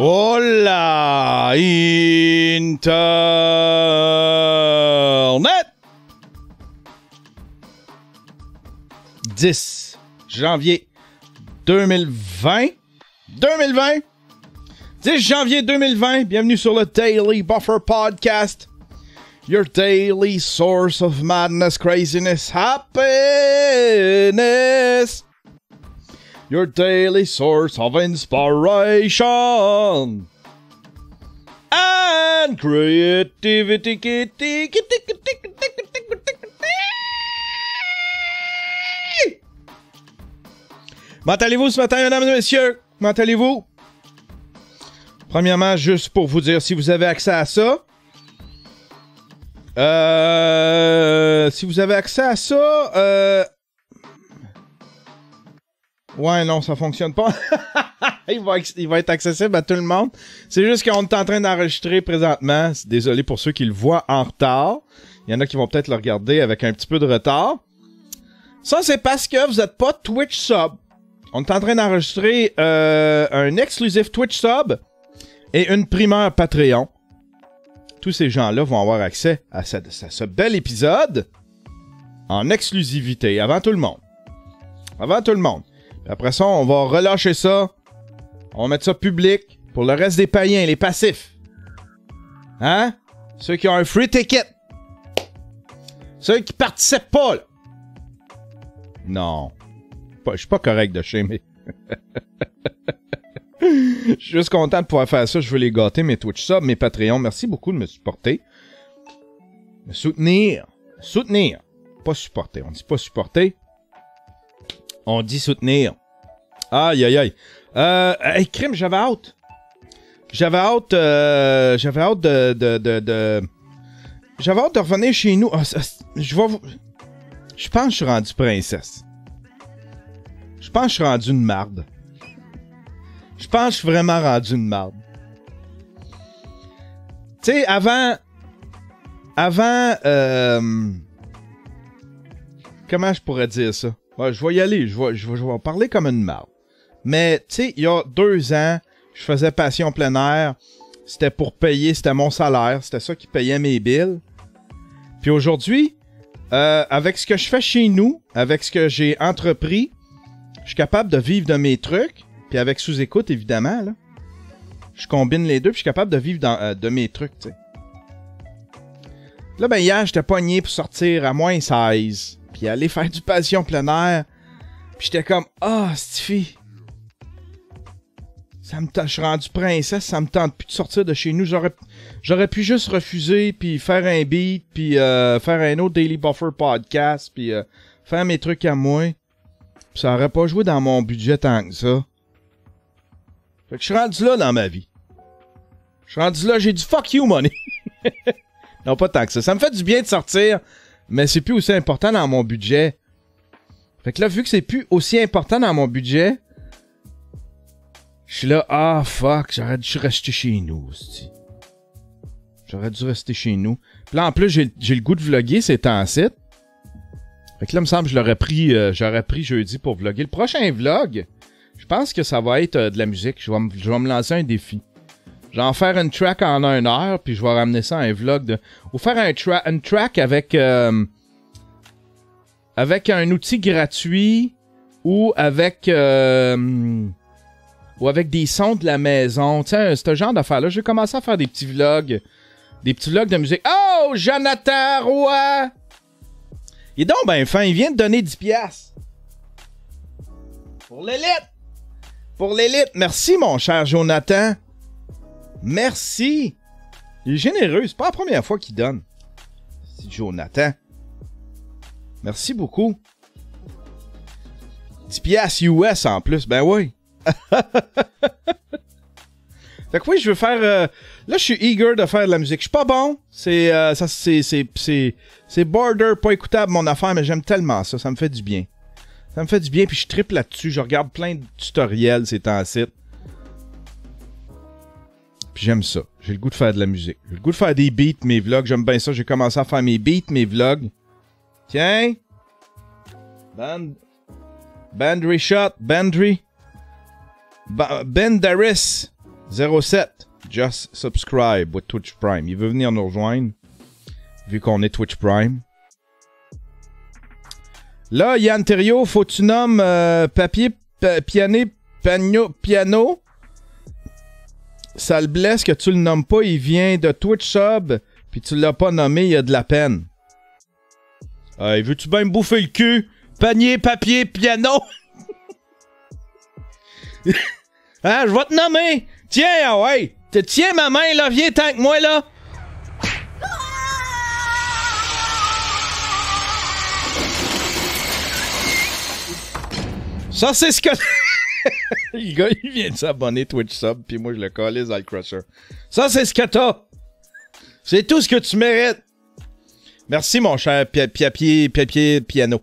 Hola, Internet! 10 janvier 2020. 10 janvier 2020, bienvenue sur le Daily Buffer Podcast. Your daily source of madness, craziness, happiness. Your daily source of inspiration and creativity. Comment allez-vous ce matin, mesdames et messieurs? Comment allez-vous? Premièrement, juste pour vous dire, si vous avez accès à ça, ouais, non, ça fonctionne pas. il va être accessible à tout le monde. C'est juste qu'on est en train d'enregistrer présentement. Désolé pour ceux qui le voient en retard. Il y en a qui vont peut-être le regarder avec un petit peu de retard. Ça, c'est parce que vous n'êtes pas Twitch sub. On est en train d'enregistrer un exclusif Twitch sub et une primeur Patreon. Tous ces gens-là vont avoir accès à ce bel épisode en exclusivité, avant tout le monde. Avant tout le monde. Puis après ça, on va relâcher ça. On va mettre ça public pour le reste des païens, les passifs. Hein? Ceux qui ont un free ticket. Ceux qui participent pas, là. Non. Je suis pas correct de shamer. Je suis juste content de pouvoir faire ça. Je veux les gâter, mes Twitch subs, mes Patreons. Merci beaucoup de me supporter. Me soutenir. Soutenir. Pas supporter. On dit pas supporter. On dit soutenir. Aïe, aïe, aïe. Hey, crime, j'avais hâte. J'avais hâte de revenir chez nous. Je pense que je suis rendu princesse. Je pense que je suis rendu une marde. Je pense que je suis vraiment rendu une marde. Tu sais, avant, comment je pourrais dire ça? Ouais, je vais y aller, je vais parler comme une marde. Mais, tu sais, il y a 2 ans, je faisais Passion plein air. C'était pour payer, c'était mon salaire. C'était ça qui payait mes bills. Puis aujourd'hui, avec ce que je fais chez nous, avec ce que j'ai entrepris, je suis capable de vivre de mes trucs. Puis avec sous-écoute, évidemment, là. Je combine les deux, puis je suis capable de vivre de mes trucs, tu sais. Là, ben hier, j'étais pogné pour sortir à moins 16. Puis aller faire du Passion plein air. Puis j'étais comme, Stiffy. Je suis rendu princesse, ça me tente plus de sortir de chez nous. J'aurais pu juste refuser, puis faire un beat, puis faire un autre Daily Buffer podcast, puis faire mes trucs à moi. Puis ça aurait pas joué dans mon budget tant que ça. Fait que je suis rendu là dans ma vie. Je suis rendu là, j'ai du fuck you money. Non, pas tant que ça. Ça me fait du bien de sortir, mais c'est plus aussi important dans mon budget. Fait que là, vu que c'est plus aussi important dans mon budget, je suis là, fuck, j'aurais dû rester chez nous, c'ti. J'aurais dû rester chez nous. Puis là, en plus, j'ai le goût de vlogger ces temps-ci. Fait que là, il me semble que j'aurais pris jeudi pour vlogger. Le prochain vlog, je pense que ça va être de la musique. Je vais me lancer un défi. Je vais en faire une track en 1 heure, puis je vais ramener ça à un vlog de... Ou faire une track avec un outil gratuit ou avec des sons de la maison. Tu sais, ce genre d'affaires-là. Je vais commencer à faire des petits vlogs de musique. Oh, Jonathan Roy! Il est donc ben fin, il vient de donner 10$. Pour l'élite! Pour l'élite! Merci, mon cher Jonathan! Merci! Il est généreux, c'est pas la première fois qu'il donne. C'est Jonathan. Merci beaucoup. 10$ US en plus, ben oui. Fait que oui, je veux faire... là, je suis eager de faire de la musique. Je suis pas bon. C'est border, pas écoutable mon affaire, mais j'aime tellement ça. Ça me fait du bien. Ça me fait du bien, puis je triple là-dessus. Je regarde plein de tutoriels ces temps-ci. Puis j'aime ça. J'ai le goût de faire de la musique. J'ai le goût de faire des beats, mes vlogs. J'aime bien ça. J'ai commencé à faire mes beats, mes vlogs. Tiens. Bandry Shot. Bandry. Bendaris. 07. Just subscribe with Twitch Prime. Il veut venir nous rejoindre, vu qu'on est Twitch Prime. Là, Yann Thériault, faut que tu nommes papier, piano. Ça le blesse que tu le nommes pas. Il vient de Twitch Sub, puis tu l'as pas nommé, il y a de la peine. Veux-tu bien me bouffer le cul? Panier, papier, piano. Hein, je vais te nommer. Tiens, ah ouais. Tiens ma main, là. Viens tant que moi, là. Ça, c'est ce que... Le gars, il vient de s'abonner Twitch Sub, puis moi, je le calise dans le Crusher. Ça, c'est ce que t'as. C'est tout ce que tu mérites. Merci, mon cher papier, piano.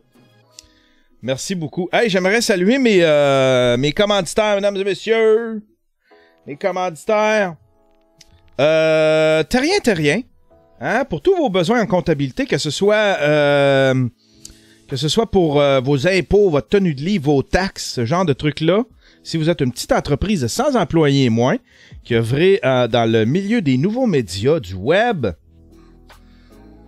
Merci beaucoup. Hey, j'aimerais saluer mes commanditaires, mesdames et messieurs. Mes commanditaires. Terrien. Hein, pour tous vos besoins en comptabilité, que ce soit pour vos impôts, votre tenue de livre, vos taxes, ce genre de trucs-là. Si vous êtes une petite entreprise de 100 employés et moins, qui œuvrait dans le milieu des nouveaux médias, du web,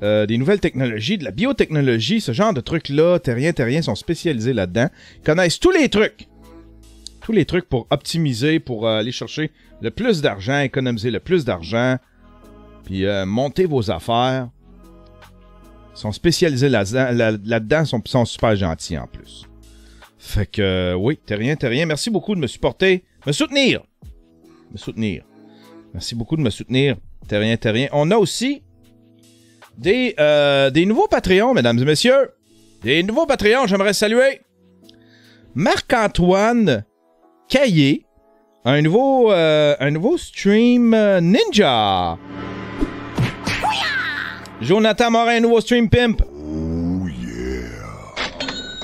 des nouvelles technologies, de la biotechnologie, ce genre de trucs-là, Terrien sont spécialisés là-dedans. Ils connaissent tous les trucs. Tous les trucs pour optimiser, pour aller chercher le plus d'argent, économiser le plus d'argent, puis monter vos affaires. Ils sont spécialisés là-dedans, sont super gentils en plus. Fait que, oui, Terrien, merci beaucoup de me supporter, me soutenir. Merci beaucoup de me soutenir, Terrien. On a aussi des nouveaux Patreons, mesdames et messieurs. Des nouveaux Patreons, j'aimerais saluer Marc-Antoine Caillé, un nouveau stream ninja. Jonathan Morin, nouveau stream pimp. Oh yeah.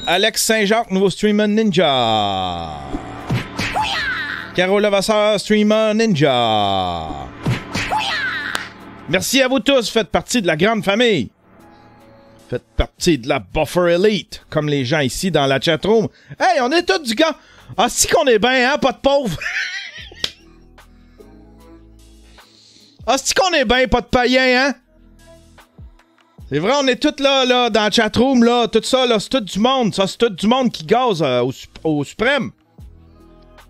Alex Saint-Jacques, nouveau streamer ninja. Carole Levasseur, streamer ninja. Merci à vous tous, faites partie de la grande famille. Faites partie de la Buffer Elite, comme les gens ici dans la chatroom. Hey, on est tous du gars. Ah, si qu'on est bien, hein, pas de pauvres. Ah, si qu'on est bien, pas de païens, hein. C'est vrai, on est tous là, dans la chatroom, là, tout ça, là, c'est tout du monde. Ça, c'est tout du monde qui gaze au suprême.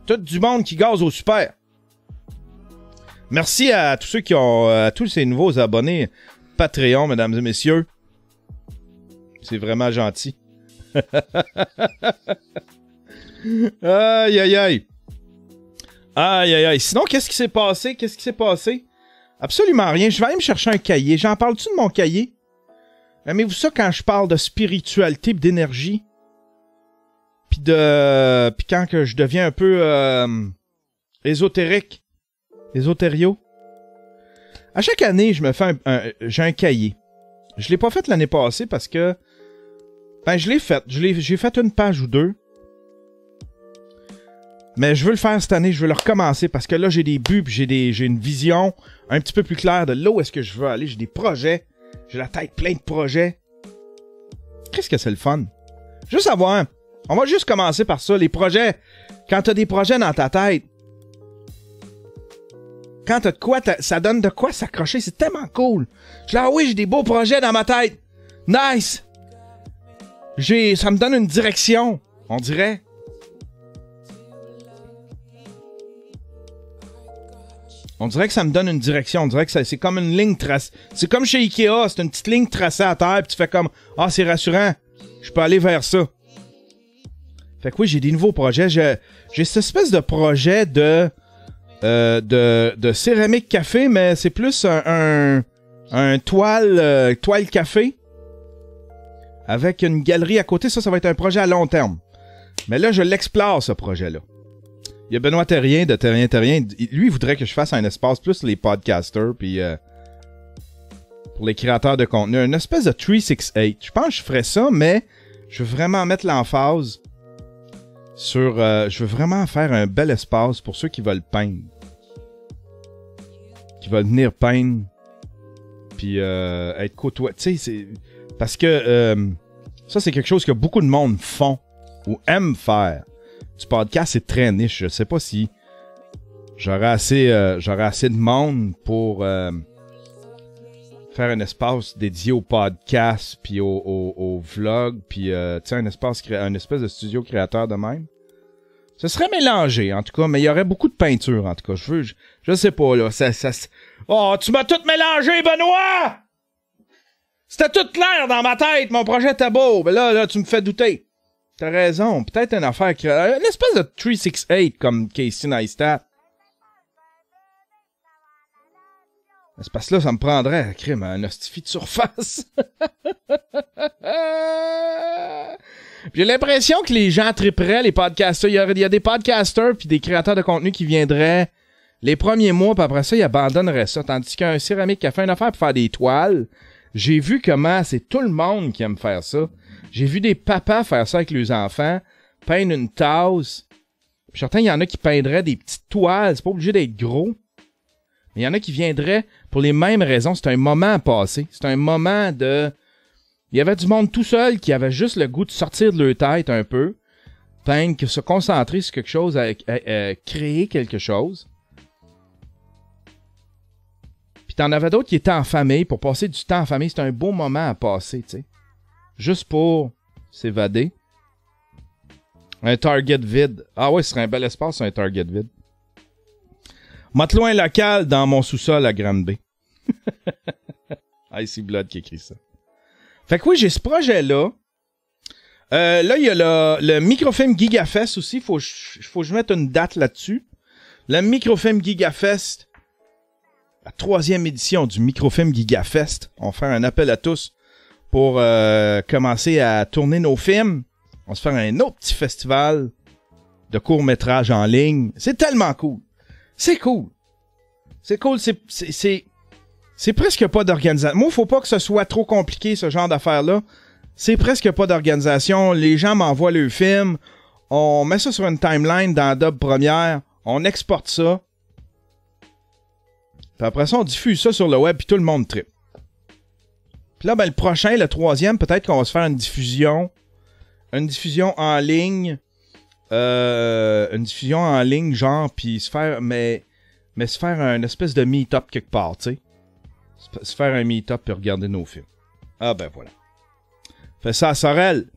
Tout du monde qui gaze au super. Merci à tous ceux qui ont, à tous ces nouveaux abonnés Patreon, mesdames et messieurs. C'est vraiment gentil. Aïe. Sinon, qu'est-ce qui s'est passé? Absolument rien. Je vais aller me chercher un cahier. J'en parle-tu de mon cahier? Aimez-vous ça quand je parle de spiritualité et d'énergie? Puis quand que je deviens un peu ésotérique. Ésotério. À chaque année, je me fais j'ai un cahier. Je l'ai pas fait l'année passée parce que... Ben, je l'ai fait. J'ai fait une page ou deux. Mais je veux le faire cette année. Je veux le recommencer parce que là, j'ai des buts puis j'ai une vision un petit peu plus claire de là où est-ce que je veux aller. J'ai des projets. J'ai la tête pleine de projets. Qu'est-ce que c'est le fun? Juste savoir. On va juste commencer par ça. Les projets. Quand t'as des projets dans ta tête. Quand t'as de quoi, ça donne de quoi s'accrocher. C'est tellement cool. Je dis, ah oui, j'ai des beaux projets dans ma tête. Nice! Ça me donne une direction, on dirait. On dirait que ça me donne une direction. On dirait que c'est comme une ligne tracée. C'est comme chez Ikea, c'est une petite ligne tracée à terre, puis tu fais comme, ah, c'est rassurant. Je peux aller vers ça. Fait que oui, j'ai des nouveaux projets. J'ai cette espèce de projet de céramique café, mais c'est plus un toile café avec une galerie à côté. Ça va être un projet à long terme. Mais là, je l'explore, ce projet-là. Il y a Benoît Terrien de Terrien. Lui, il voudrait que je fasse un espace plus les podcasters, puis pour les créateurs de contenu. Une espèce de 368. Je pense que je ferais ça, mais je veux vraiment mettre l'emphase sur... je veux vraiment faire un bel espace pour ceux qui veulent peindre. Qui veulent venir peindre. Puis être côtoyé. Tu sais, c'est... Parce que ça, c'est quelque chose que beaucoup de monde font ou aiment faire. Du podcast, c'est très niche. Je sais pas si j'aurais assez de monde pour faire un espace dédié au podcast, puis au vlog, puis tu sais, un espèce de studio créateur de même. Ce serait mélangé, en tout cas, mais il y aurait beaucoup de peinture, en tout cas. Je sais pas, là. Oh, tu m'as tout mélangé, Benoît! C'était tout clair dans ma tête, mon projet était beau. Mais là, tu me fais douter. T'as raison, peut-être une affaire une espèce de 368 comme Casey Neistat. C'est parce que là, ça me prendrait, crime, un hostifie de surface. J'ai l'impression que les gens tripperaient, les podcasters. Il y a des podcasters puis des créateurs de contenu qui viendraient les premiers mois, puis après ça, ils abandonneraient ça. Tandis qu'un céramique qui a fait une affaire pour faire des toiles, j'ai vu comment c'est tout le monde qui aime faire ça. J'ai vu des papas faire ça avec leurs enfants, peindre une tasse. Puis certains, il y en a qui peindraient des petites toiles. C'est pas obligé d'être gros. Mais il y en a qui viendraient pour les mêmes raisons. C'est un moment à passer. C'est un moment de... Il y avait du monde tout seul qui avait juste le goût de sortir de leur tête un peu, peindre, se concentrer sur quelque chose, créer quelque chose. Puis t'en avais d'autres qui étaient en famille. Pour passer du temps en famille, c'est un beau moment à passer, tu sais. Juste pour s'évader. Un Target vide. Ah ouais, ce serait un bel espace, un Target vide. Mateloin local dans mon sous-sol à Granby. Icy Blood qui écrit ça. Fait que oui, j'ai ce projet-là. Là, il y a le Microfilm Gigafest aussi. Faut que je mette une date là-dessus. Le Microfilm Gigafest, la 3e édition du Microfilm Gigafest. On fait un appel à tous pour commencer à tourner nos films. On va se faire un autre petit festival de courts-métrages en ligne. C'est tellement cool. C'est cool. C'est cool. C'est presque pas d'organisation. Moi, faut pas que ce soit trop compliqué, ce genre d'affaires-là. C'est presque pas d'organisation. Les gens m'envoient leurs films. On met ça sur une timeline dans Adobe Premiere. On exporte ça. Puis après ça, on diffuse ça sur le web, puis tout le monde trippe. Puis là, ben, le prochain, le 3e, peut-être qu'on va se faire une diffusion. Une diffusion en ligne. Une diffusion en ligne, genre, puis se faire... Mais se faire une espèce de meet-up quelque part, tu sais. Se faire un meet-up puis regarder nos films. Ah ben voilà. Fais ça à Sorel.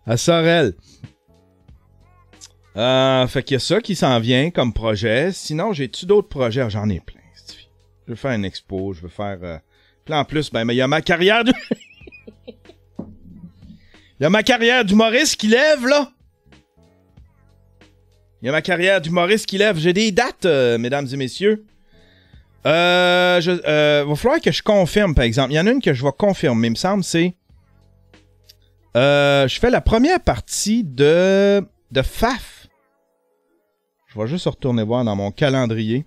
À Sorel. Fait qu'il y a ça qui s'en vient comme projet. Sinon, j'ai-tu d'autres projets? J'en ai plein. Je veux faire une expo, je veux faire... Puis en plus, ben, il y a ma carrière de... Il y a ma carrière d'humoriste qui lève, là. Il y a ma carrière d'humoriste qui lève. J'ai des dates, mesdames et messieurs. Va falloir que je confirme, par exemple. Il y en a une que je vais confirmer, il me semble, c'est... je fais la première partie de FAF. Je vais juste retourner voir dans mon calendrier.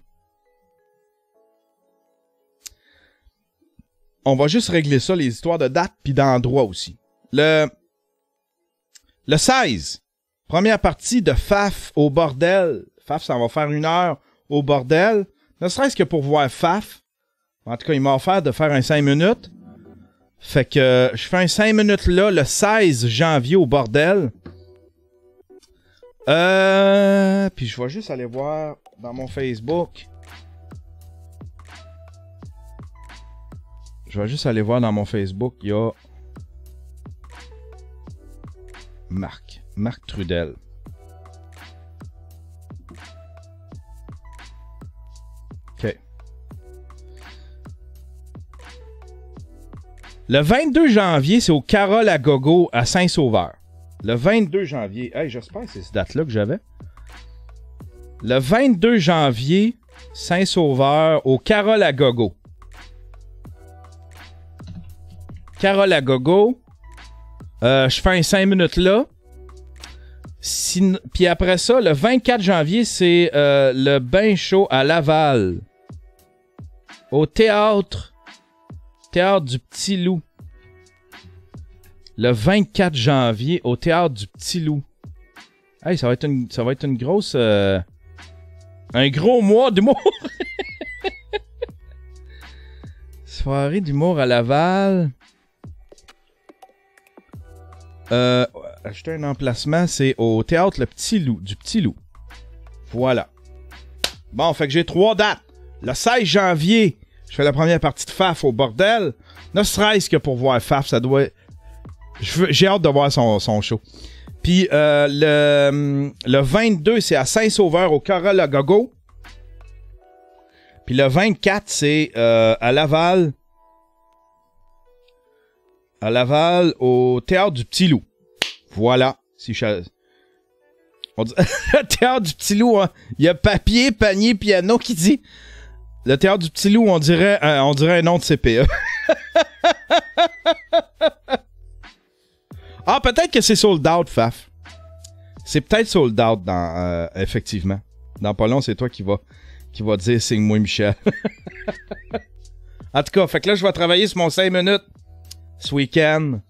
On va juste régler ça, les histoires de date puis d'endroit aussi. Le 16, première partie de FAF au bordel. FAF, ça va faire 1 heure au bordel. Ne serait-ce que pour voir FAF. En tout cas, il m'a offert de faire un 5 minutes. Fait que je fais un 5 minutes là, le 16 janvier au bordel. Puis je vais juste aller voir dans mon Facebook. Je vais juste aller voir dans mon Facebook, il y a Marc Trudel. OK. Le 22 janvier, c'est au Carole à Gogo à Saint-Sauveur. Le 22 janvier. Hey, j'espère que c'est cette date-là que j'avais. Le 22 janvier, Saint-Sauveur au Carole à Gogo. Carole à Gogo. Je fais un 5 minutes là. Puis après ça, le 24 janvier, c'est le bain chaud à Laval. Au théâtre du Petit Loup. Le 24 janvier, au théâtre du Petit Loup. Hey, ça va être une grosse... un gros mois d'humour. Soirée d'humour à Laval. acheter un emplacement, c'est au théâtre Le Petit Loup, du Petit Loup. Voilà. Bon, fait que j'ai 3 dates. Le 16 janvier, je fais la première partie de Faf au bordel. Ne serait-ce que pour voir Faf, ça doit... J'ai hâte de voir son show. Puis le 22, c'est à Saint-Sauveur au Corolla Gogo. Puis le 24, c'est à Laval. À Laval, au Théâtre du Petit Loup. Voilà. Si on dit... Le Théâtre du Petit Loup, hein. Il y a papier, panier, piano qui dit... Le Théâtre du Petit Loup, on dirait un nom de CPE. Ah, peut-être que c'est sold out, Faf. C'est peut-être sold out, effectivement. Dans pas long, c'est toi qui va dire « Signe-moi, Michel ». En tout cas, fait que là, je vais travailler sur mon 5 minutes ce week-end.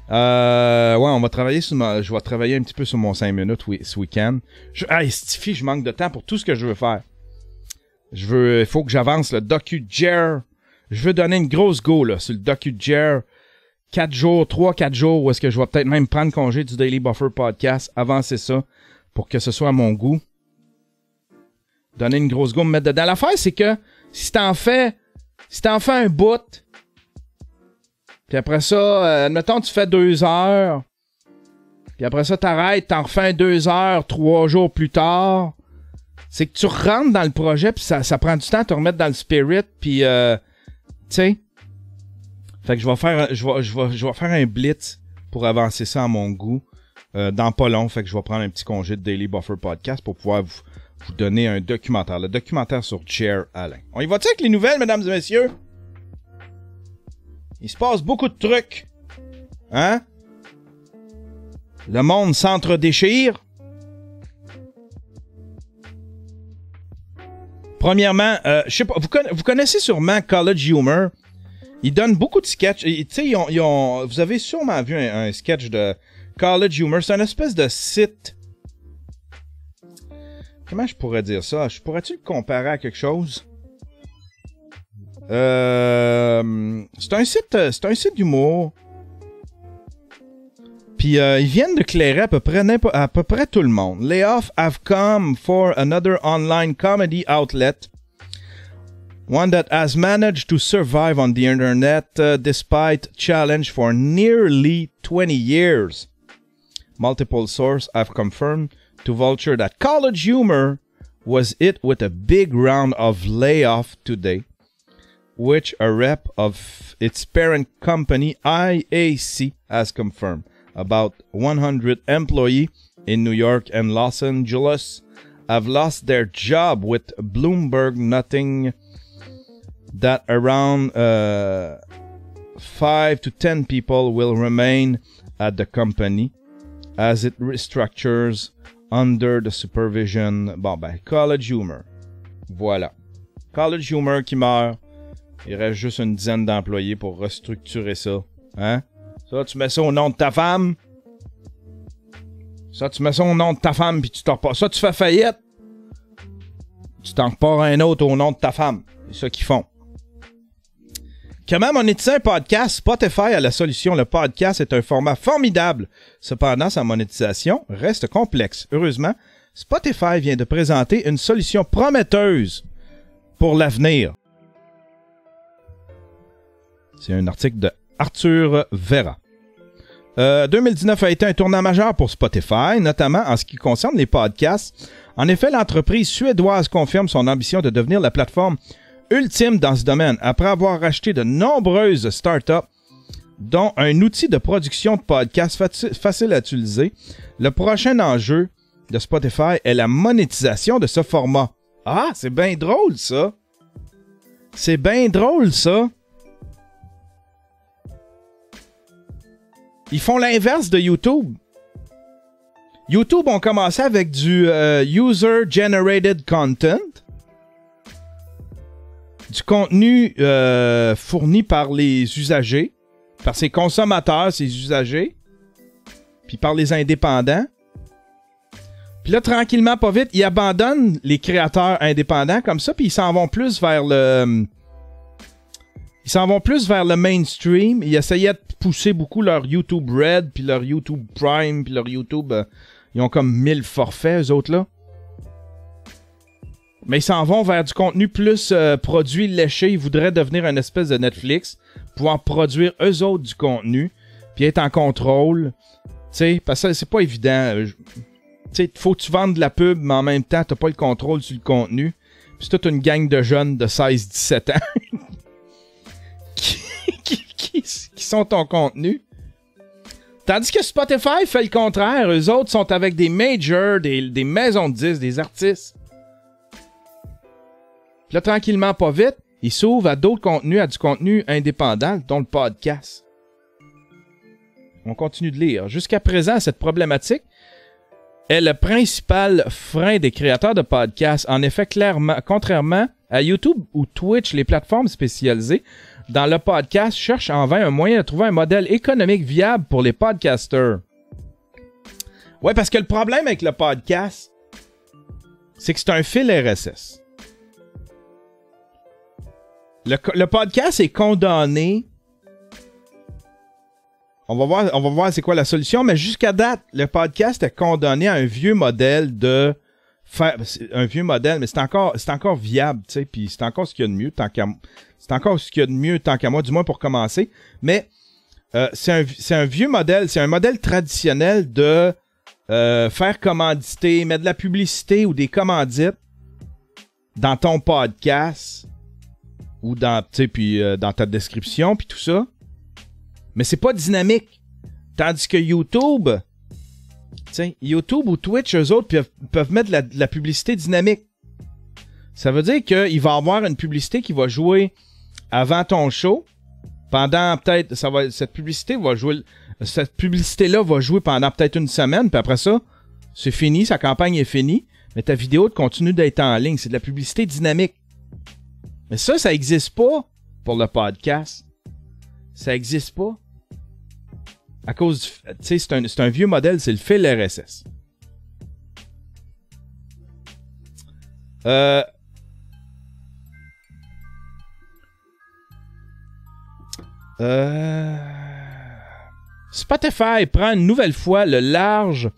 Ouais, on va travailler je vais travailler un petit peu sur mon 5 minutes ce week-end. Hey, Stiffy, je manque de temps pour tout ce que je veux faire. Il faut que j'avance le docu-jar. Je veux donner une grosse go, là, sur le docu-jar. 3-4 jours, où est-ce que je vais peut-être même prendre congé du Daily Buffer Podcast, avancer ça, pour que ce soit à mon goût. Donner une grosse go, me mettre dedans. L'affaire, c'est que, si t'en fais un bout, puis après ça, admettons, tu fais 2 heures, puis après ça, t'arrêtes, t'en refais 2 heures, 3 jours plus tard, c'est que tu rentres dans le projet, puis ça prend du temps à te remettre dans le spirit, puis, tu sais, fait que je vais faire un blitz pour avancer ça à mon goût, dans pas long, fait que je vais prendre un petit congé de Daily Buffer Podcast pour pouvoir vous donner un documentaire, le documentaire sur Jer Alain. On y va-tu avec les nouvelles, mesdames et messieurs? Il se passe beaucoup de trucs. Hein? Le monde s'entre-déchire. Premièrement, je sais pas, vous connaissez sûrement College Humor. Ils donnent beaucoup de sketchs. Tu sais, vous avez sûrement vu un sketch de College Humor. C'est une espèce de site. Comment je pourrais dire ça? Pourrais-tu le comparer à quelque chose? C'est un site d'humour. Puis ils viennent de clairer à peu près tout le monde. Layoffs have come for another online comedy outlet. One that has managed to survive on the internet despite challenge for nearly 20 years. Multiple sources have confirmed to Vulture that College Humor was hit with a big round of layoff today, which a rep of its parent company IAC has confirmed. About 100 employees in New York and Los Angeles have lost their job, with Bloomberg noting that around 5 to 10 people will remain at the company as it restructures under the supervision. Bon, ben, College Humor. Voilà. College Humor qui meurt. Il reste juste une dizaine d'employés pour restructurer ça. Hein? Ça, tu mets ça au nom de ta femme. Ça, tu mets ça au nom de ta femme, puis tu t'en repars. Ça, tu fais faillite. Tu t'en repars un autre au nom de ta femme. C'est ça qu'ils font. Comment monétiser un podcast? Spotify a la solution. Le podcast est un format formidable. Cependant, sa monétisation reste complexe. Heureusement, Spotify vient de présenter une solution prometteuse pour l'avenir. C'est un article de Arthur Vera. 2019 a été un tournant majeur pour Spotify, notamment en ce qui concerne les podcasts. En effet, l'entreprise suédoise confirme son ambition de devenir la plateforme ultime dans ce domaine, après avoir racheté de nombreuses startups, dont un outil de production de podcasts facile à utiliser. Le prochain enjeu de Spotify est la monétisation de ce format. Ah, c'est bien drôle, ça! C'est bien drôle, ça! Ils font l'inverse de YouTube. YouTube ont commencé avec du user-generated content. Du contenu fourni par les usagers, par ses consommateurs, ses usagers, puis par les indépendants. Puis là, tranquillement, pas vite, ils abandonnent les créateurs indépendants comme ça, puis ils s'en vont plus vers le... Ils s'en vont plus vers le mainstream. Ils essayaient de pousser beaucoup leur YouTube Red, puis leur YouTube Prime, puis leur YouTube... ils ont comme 1000 forfaits, eux autres, là. Mais ils s'en vont vers du contenu plus produit léché. Ils voudraient devenir une espèce de Netflix, pouvoir produire eux autres du contenu, puis être en contrôle. Tu sais, parce que c'est pas évident. Tu sais, faut que tu vendes de la pub, mais en même temps, t'as pas le contrôle sur le contenu. Puis c'est toute une gang de jeunes de 16-17 ans qui sont ton contenu. Tandis que Spotify fait le contraire. Eux autres sont avec des majors, des maisons de disques, des artistes. Puis là, tranquillement, pas vite, ils s'ouvrent à d'autres contenus, à du contenu indépendant, dont le podcast. On continue de lire. Jusqu'à présent, cette problématique est le principal frein des créateurs de podcasts. En effet, clairement, contrairement à YouTube ou Twitch, les plateformes spécialisées dans le podcast cherchent en vain un moyen de trouver un modèle économique viable pour les podcasters. Ouais, parce que le problème avec le podcast, c'est que c'est un fil RSS. Le podcast est condamné. On va voir c'est quoi la solution, mais jusqu'à date, le podcast est condamné à un vieux modèle de faire un vieux modèle, mais c'est encore viable, tu sais, puis c'est encore ce qu'il y a de mieux tant qu'à moi, du moins pour commencer. Mais c'est un vieux modèle, c'est un modèle traditionnel de faire commanditer, mettre de la publicité ou des commandites dans ton podcast ou dans ta description puis tout ça. Mais c'est pas dynamique. Tandis que YouTube ou Twitch, eux autres peuvent mettre de la publicité dynamique. Ça veut dire qu'il va y avoir une publicité qui va jouer avant ton show. Pendant peut-être, cette publicité-là va jouer pendant peut-être une semaine, puis après ça, c'est fini, sa campagne est finie, mais ta vidéo continue d'être en ligne. C'est de la publicité dynamique. Mais ça n'existe pas pour le podcast. Ça n'existe pas. À cause du... Tu sais, c'est un vieux modèle, c'est le fil RSS. Spotify prend une nouvelle fois le large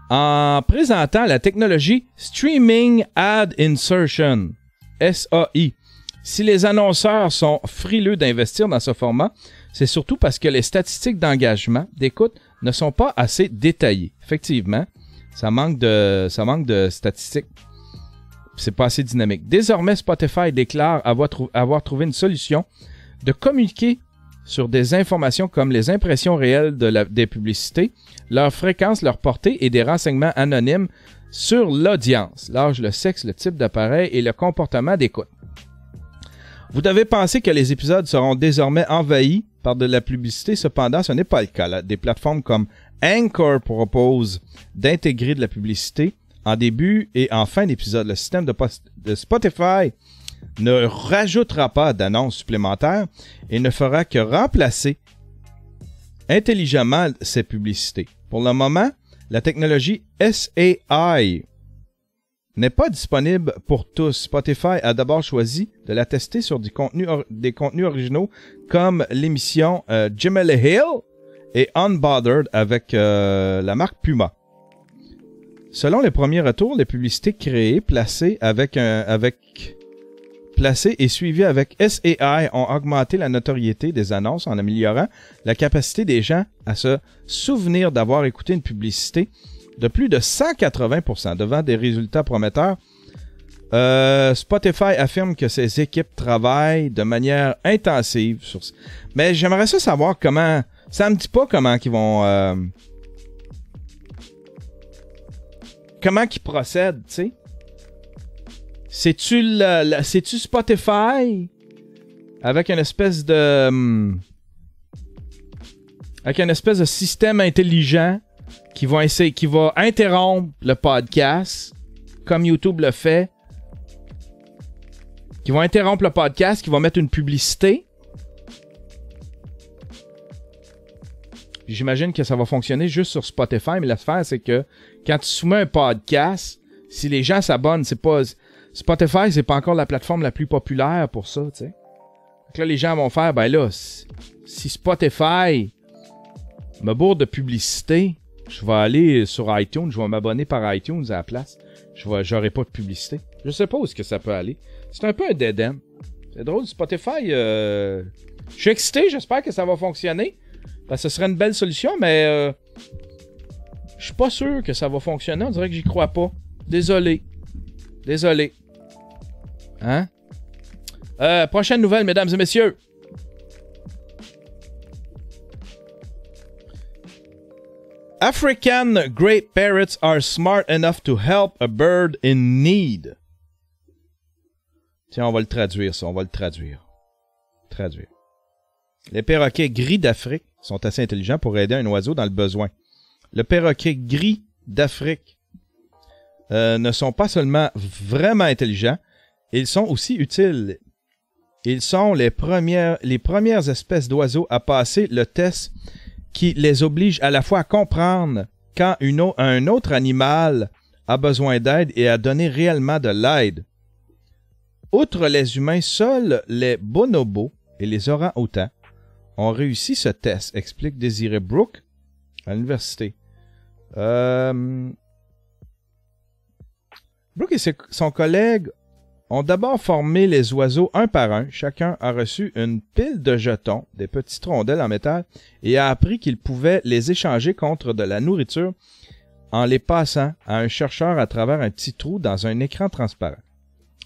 en présentant la technologie Streaming Ad Insertion, SAI. Si les annonceurs sont frileux d'investir dans ce format, c'est surtout parce que les statistiques d'engagement, d'écoute, ne sont pas assez détaillées. Effectivement, ça manque de statistiques. C'est pas assez dynamique. Désormais, Spotify déclare avoir trouvé une solution de communiquer sur des informations comme les impressions réelles des publicités, leur fréquence, leur portée et des renseignements anonymes sur l'audience, l'âge, le sexe, le type d'appareil et le comportement d'écoute. Vous devez penser que les épisodes seront désormais envahis par de la publicité, cependant, ce n'est pas le cas. Des plateformes comme Anchor proposent d'intégrer de la publicité en début et en fin d'épisode. Le système de Spotify ne rajoutera pas d'annonces supplémentaires et ne fera que remplacer intelligemment ces publicités. Pour le moment, la technologie SAI n'est pas disponible pour tous. Spotify a d'abord choisi de la tester sur des contenus originaux comme l'émission Jimmy Hill et Unbothered avec la marque Puma. Selon les premiers retours, les publicités créées, placées et suivies avec SAI ont augmenté la notoriété des annonces en améliorant la capacité des gens à se souvenir d'avoir écouté une publicité de plus de 180% devant des résultats prometteurs. Spotify affirme que ses équipes travaillent de manière intensive sur ça. Mais j'aimerais ça savoir comment... Ça me dit pas comment qu'ils vont... comment qu'ils procèdent, tu sais. C'est-tu Spotify avec une espèce de... avec une espèce de système intelligent qui va interrompre le podcast, comme YouTube le fait, qui va interrompre le podcast, qui va mettre une publicité. Puis j'imagine que ça va fonctionner juste sur Spotify, mais l'affaire, c'est que quand tu soumets un podcast, si les gens s'abonnent, c'est pas... Spotify, c'est pas encore la plateforme la plus populaire pour ça, tu sais. Donc là, les gens vont faire, ben là, si Spotify me bourre de publicité, je vais aller sur iTunes, je vais m'abonner par iTunes à la place. J'aurai pas de publicité. Je sais pas où est-ce que ça peut aller. C'est un peu un dead end. C'est drôle, Spotify, je suis excité, j'espère que ça va fonctionner. Parce que ce serait une belle solution, mais je suis pas sûr que ça va fonctionner. On dirait que j'y crois pas. Désolé. Désolé. Hein? Prochaine nouvelle, mesdames et messieurs. African great parrots are smart enough to help a bird in need. Tiens, on va le traduire, ça. On va le traduire. Traduire. Les perroquets gris d'Afrique sont assez intelligents pour aider un oiseau dans le besoin. Le perroquet gris d'Afrique ne sont pas seulement vraiment intelligents, ils sont aussi utiles. Ils sont les premières espèces d'oiseaux à passer le test qui les oblige à la fois à comprendre quand un autre animal a besoin d'aide et à donner réellement de l'aide. Outre les humains, seuls les bonobos et les orang-outans ont réussi ce test, explique Désiré Brooke à l'université. Brooke et son collègue ont d'abord formé les oiseaux un par un. Chacun a reçu une pile de jetons, des petites rondelles en métal, et a appris qu'ils pouvaient les échanger contre de la nourriture en les passant à un chercheur à travers un petit trou dans un écran transparent.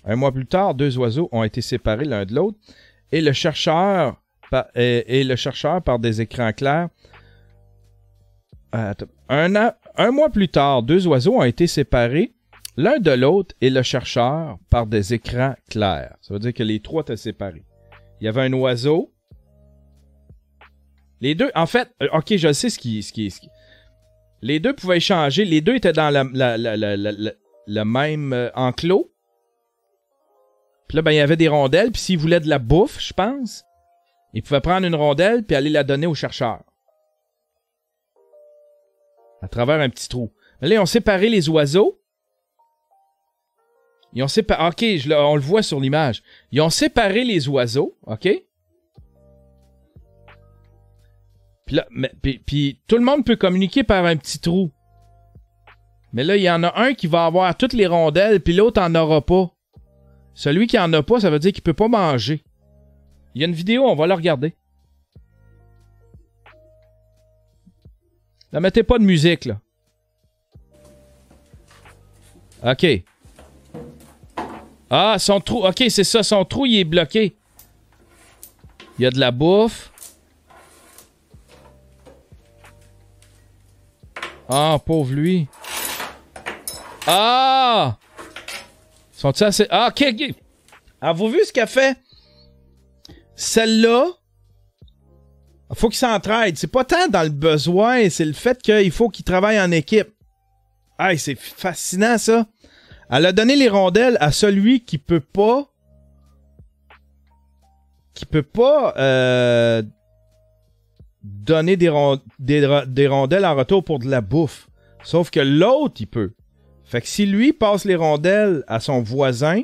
Un mois plus tard, 2 oiseaux ont été séparés l'un de l'autre et le chercheur par des écrans clairs. Un mois plus tard, 2 oiseaux ont été séparés l'un de l'autre et le chercheur par des écrans clairs. Ça veut dire que les 3 étaient séparés. Il y avait un oiseau. Les 2, en fait, ok, je sais ce qui. Les 2 pouvaient échanger. Les 2 étaient dans le même enclos. Puis là, ben, il y avait des rondelles. Puis s'ils voulaient de la bouffe, je pense, ils pouvaient prendre une rondelle puis aller la donner au chercheur. À travers un petit trou. Mais là, ils ont séparé les oiseaux. Ils ont séparé... OK, on le voit sur l'image. Ils ont séparé les oiseaux, OK? Puis là, puis tout le monde peut communiquer par un petit trou. Mais là, il y en a un qui va avoir toutes les rondelles, puis l'autre en aura pas. Celui qui en a pas, ça veut dire qu'il peut pas manger. Il y a une vidéo, on va la regarder. Là, mettez pas de musique, là. OK. Ah, son trou. OK, c'est ça. Son trou, il est bloqué. Il y a de la bouffe. Ah, pauvre lui. Ah! Sont-ils assez... Ah, OK, OK. Avez-vous vu ce qu'elle fait? Celle-là, il faut qu'ils s'entraident. C'est pas tant dans le besoin, c'est le fait qu'il faut qu'ils travaillent en équipe. Ah, c'est fascinant, ça. Elle a donné les rondelles à celui qui peut pas donner des rondelles en retour pour de la bouffe. Sauf que l'autre, il peut. Fait que si lui passe les rondelles à son voisin,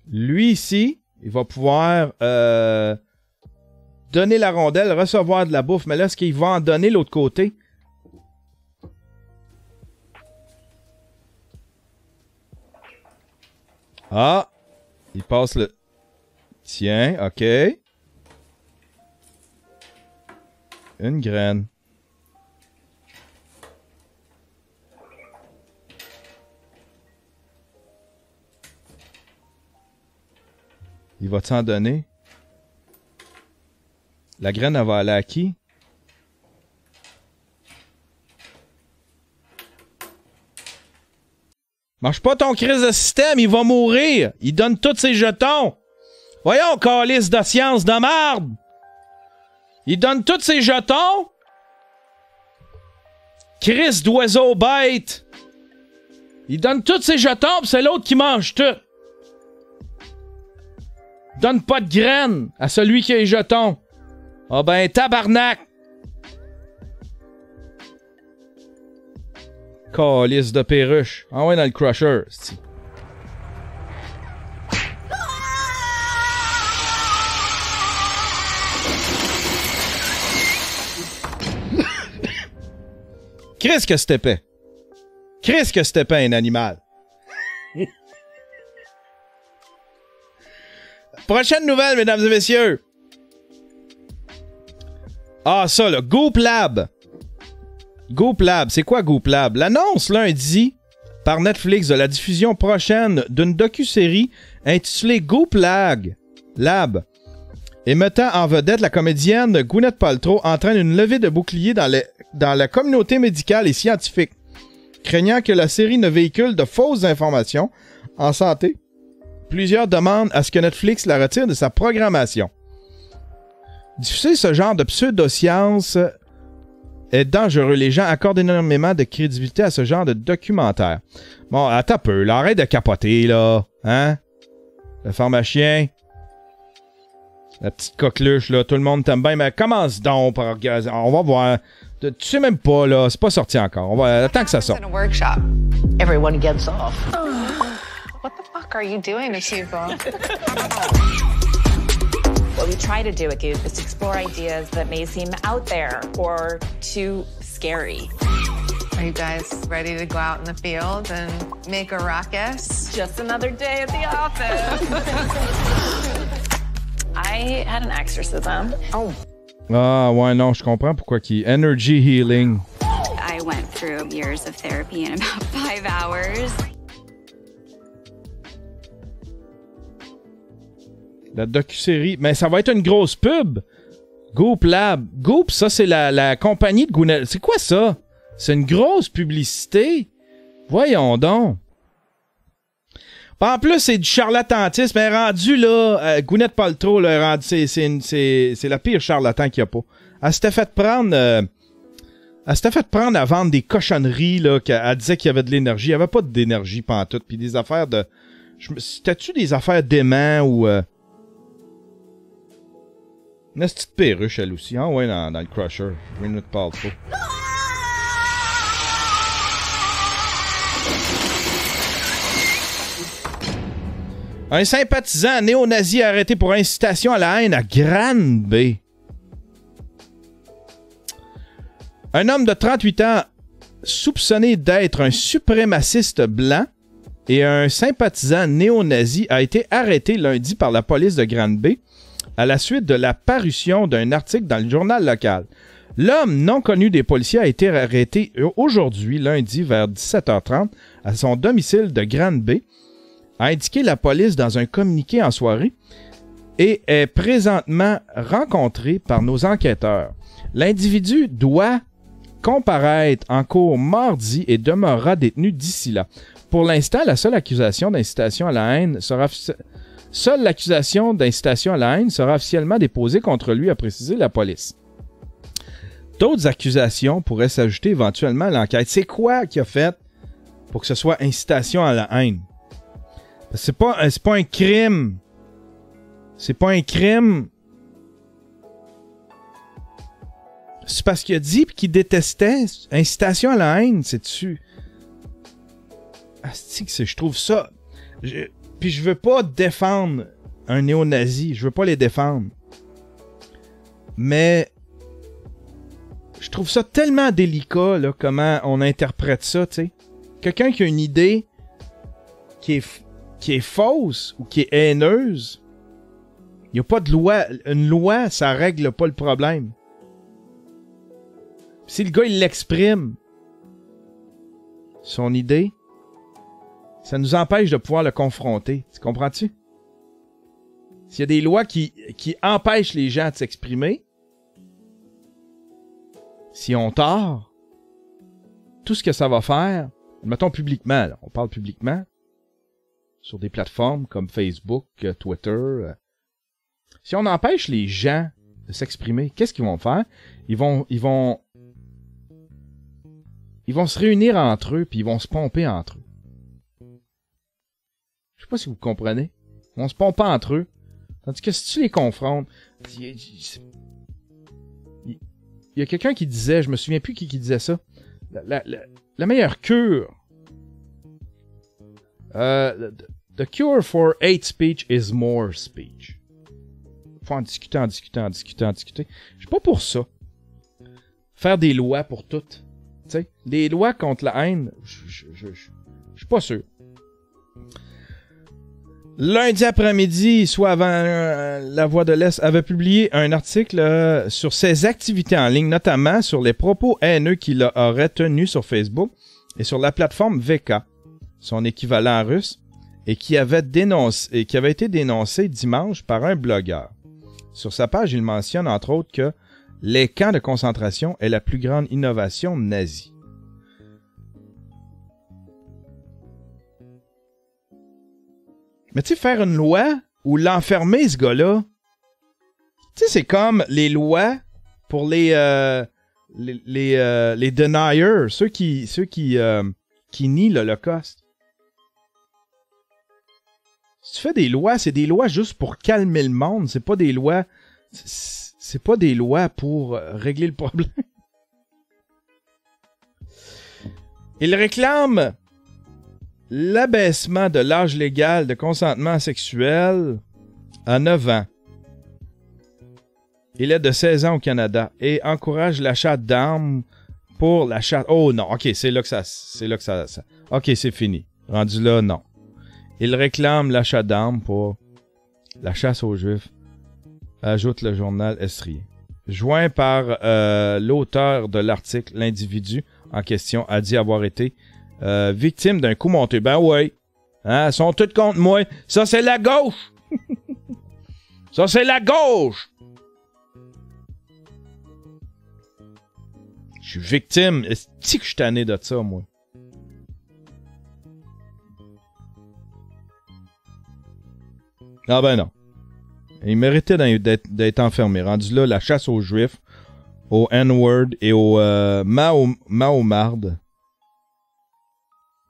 lui ici, il va pouvoir donner la rondelle, recevoir de la bouffe. Mais là, est-ce qu'il va en donner l'autre côté? Ah! Il passe le... Tiens, OK. Une graine. Il va t'en donner? La graine, elle va aller à qui? Mange pas ton crise de système, il va mourir. Il donne tous ses jetons. Voyons, calice de science de merde. Il donne tous ses jetons. Crise d'oiseau bête. Il donne tous ses jetons, pis c'est l'autre qui mange tout. Donne pas de graines à celui qui a les jetons. Ah ben, tabarnak. Calice de perruche. Ah ouais, dans le crusher, c'ti. Chris que c'était épais. Chris que c'était épais, un animal. Prochaine nouvelle, mesdames et messieurs. Ah, ça, là. Goop Lab. Goop Lab. C'est quoi Goop Lab? L'annonce lundi par Netflix de la diffusion prochaine d'une docu-série intitulée Goop Lab et mettant en vedette la comédienne Gwyneth Paltrow entraîne une levée de boucliers dans la communauté médicale et scientifique, craignant que la série ne véhicule de fausses informations en santé. Plusieurs demandent à ce que Netflix la retire de sa programmation. Diffuser ce genre de pseudo-science est dangereux. Les gens accordent énormément de crédibilité à ce genre de documentaire. Bon, attends un peu, là, arrête de capoter, là. Hein? Le pharmacien. La petite coqueluche, là, tout le monde t'aime bien, mais commence donc par... On va voir. Tu sais même pas, là, c'est pas sorti encore. On va attendre que ça sorte. Everyone gets off. What the fuck are you doing to people? What we try to do at Goop is to explore ideas that may seem out there or too scary. Are you guys ready to go out in the field and make a ruckus? Just another day at the office. I had an exorcism. Oh. Ah, ouais, non, je comprends pourquoi qui... Energy healing. I went through years of therapy in about 5 hours. La docu-série. Mais ça va être une grosse pub. Goop Lab. Goop, ça, c'est la compagnie de Gwyneth. C'est quoi ça? C'est une grosse publicité. Voyons donc. En plus, c'est du charlatanisme. Elle est rendue, là, Gwyneth Paltrow, là, c'est la pire charlatan qu'il n'y a pas. Elle s'était fait prendre... elle s'était fait prendre à vendre des cochonneries, là, qu'elle disait qu'il y avait de l'énergie. Il n'y avait pas d'énergie pantoute. Puis des affaires de... C'était-tu des affaires d'aimants ou... Une petite perruche, elle aussi. Ah ouais, dans le Crusher. Gwyneth Paltrow. Un sympathisant néo-nazi arrêté pour incitation à la haine à Granby. Un homme de 38 ans soupçonné d'être un suprémaciste blanc et un sympathisant néo-nazi a été arrêté lundi par la police de Granby à la suite de la parution d'un article dans le journal local. L'homme non connu des policiers a été arrêté aujourd'hui, lundi, vers 17h30, à son domicile de Granby, a indiqué la police dans un communiqué en soirée et est présentement rencontré par nos enquêteurs. L'individu doit comparaître en cours mardi et demeurera détenu d'ici là. Pour l'instant, la seule accusation d'incitation à la haine sera officiellement déposée contre lui, a précisé la police. D'autres accusations pourraient s'ajouter éventuellement à l'enquête. C'est quoi qu'il a fait pour que ce soit incitation à la haine? C'est pas un crime. C'est pas un crime. C'est parce qu'il a dit qu'il détestait. Incitation à la haine, c'est-tu? Asti que je trouve ça... Puis je veux pas défendre un néo-nazi. Je veux pas les défendre. Mais... je trouve ça tellement délicat, là, comment on interprète ça, tu sais. Quelqu'un qui a une idée qui est fausse ou qui est haineuse, il n'y a pas de loi. Une loi, ça règle pas le problème. Si le gars, il l'exprime, son idée, ça nous empêche de pouvoir le confronter. Tu comprends-tu? S'il y a des lois qui empêchent les gens de s'exprimer, si on tort, tout ce que ça va faire, mettons publiquement, là, on parle publiquement, sur des plateformes comme Facebook, Twitter, si on empêche les gens de s'exprimer, qu'est-ce qu'ils vont faire? Ils vont se réunir entre eux, puis ils vont se pomper entre eux. Je sais pas si vous comprenez. Ils vont se pomper entre eux. Tandis que si tu les confrontes, il y a quelqu'un qui disait, je me souviens plus qui disait ça, la meilleure cure, the cure for hate speech is more speech. Faut en discuter. Je suis pas pour ça. Faire des lois pour toutes. sais, les lois contre la haine, je suis pas sûr. Lundi après-midi, soit avant La Voix de l'Est, avait publié un article sur ses activités en ligne, notamment sur les propos haineux qu'il aurait tenus sur Facebook et sur la plateforme VK, son équivalent russe, et qui avait été dénoncé dimanche par un blogueur. Sur sa page, il mentionne entre autres que les camps de concentration est la plus grande innovation nazie. Mais tu sais, faire une loi ou l'enfermer, ce gars-là, tu sais, c'est comme les lois pour les deniers, ceux qui nient l'Holocauste. Si tu fais des lois, c'est des lois juste pour calmer le monde, c'est pas des lois pour régler le problème. Il réclame l'abaissement de l'âge légal de consentement sexuel à 9 ans. Il est de 16 ans au Canada et encourage l'achat d'armes pour l'achat... Oh non, ok, c'est là que ça... Ok, c'est fini. Rendu là, non. Il réclame l'achat d'armes pour la chasse aux Juifs, ajoute le journal Estrier. Joint par l'auteur de l'article, l'individu en question a dit avoir été victime d'un coup monté. Ben ouais, hein, ils sont tous contre moi. Ça, c'est la gauche! Ça, c'est la gauche! Je suis victime. Est-ce que je suis tanné de ça, moi? Ah ben non. Il méritait d'être enfermé. Rendu là, la chasse aux Juifs, au N-word et au Mahomard.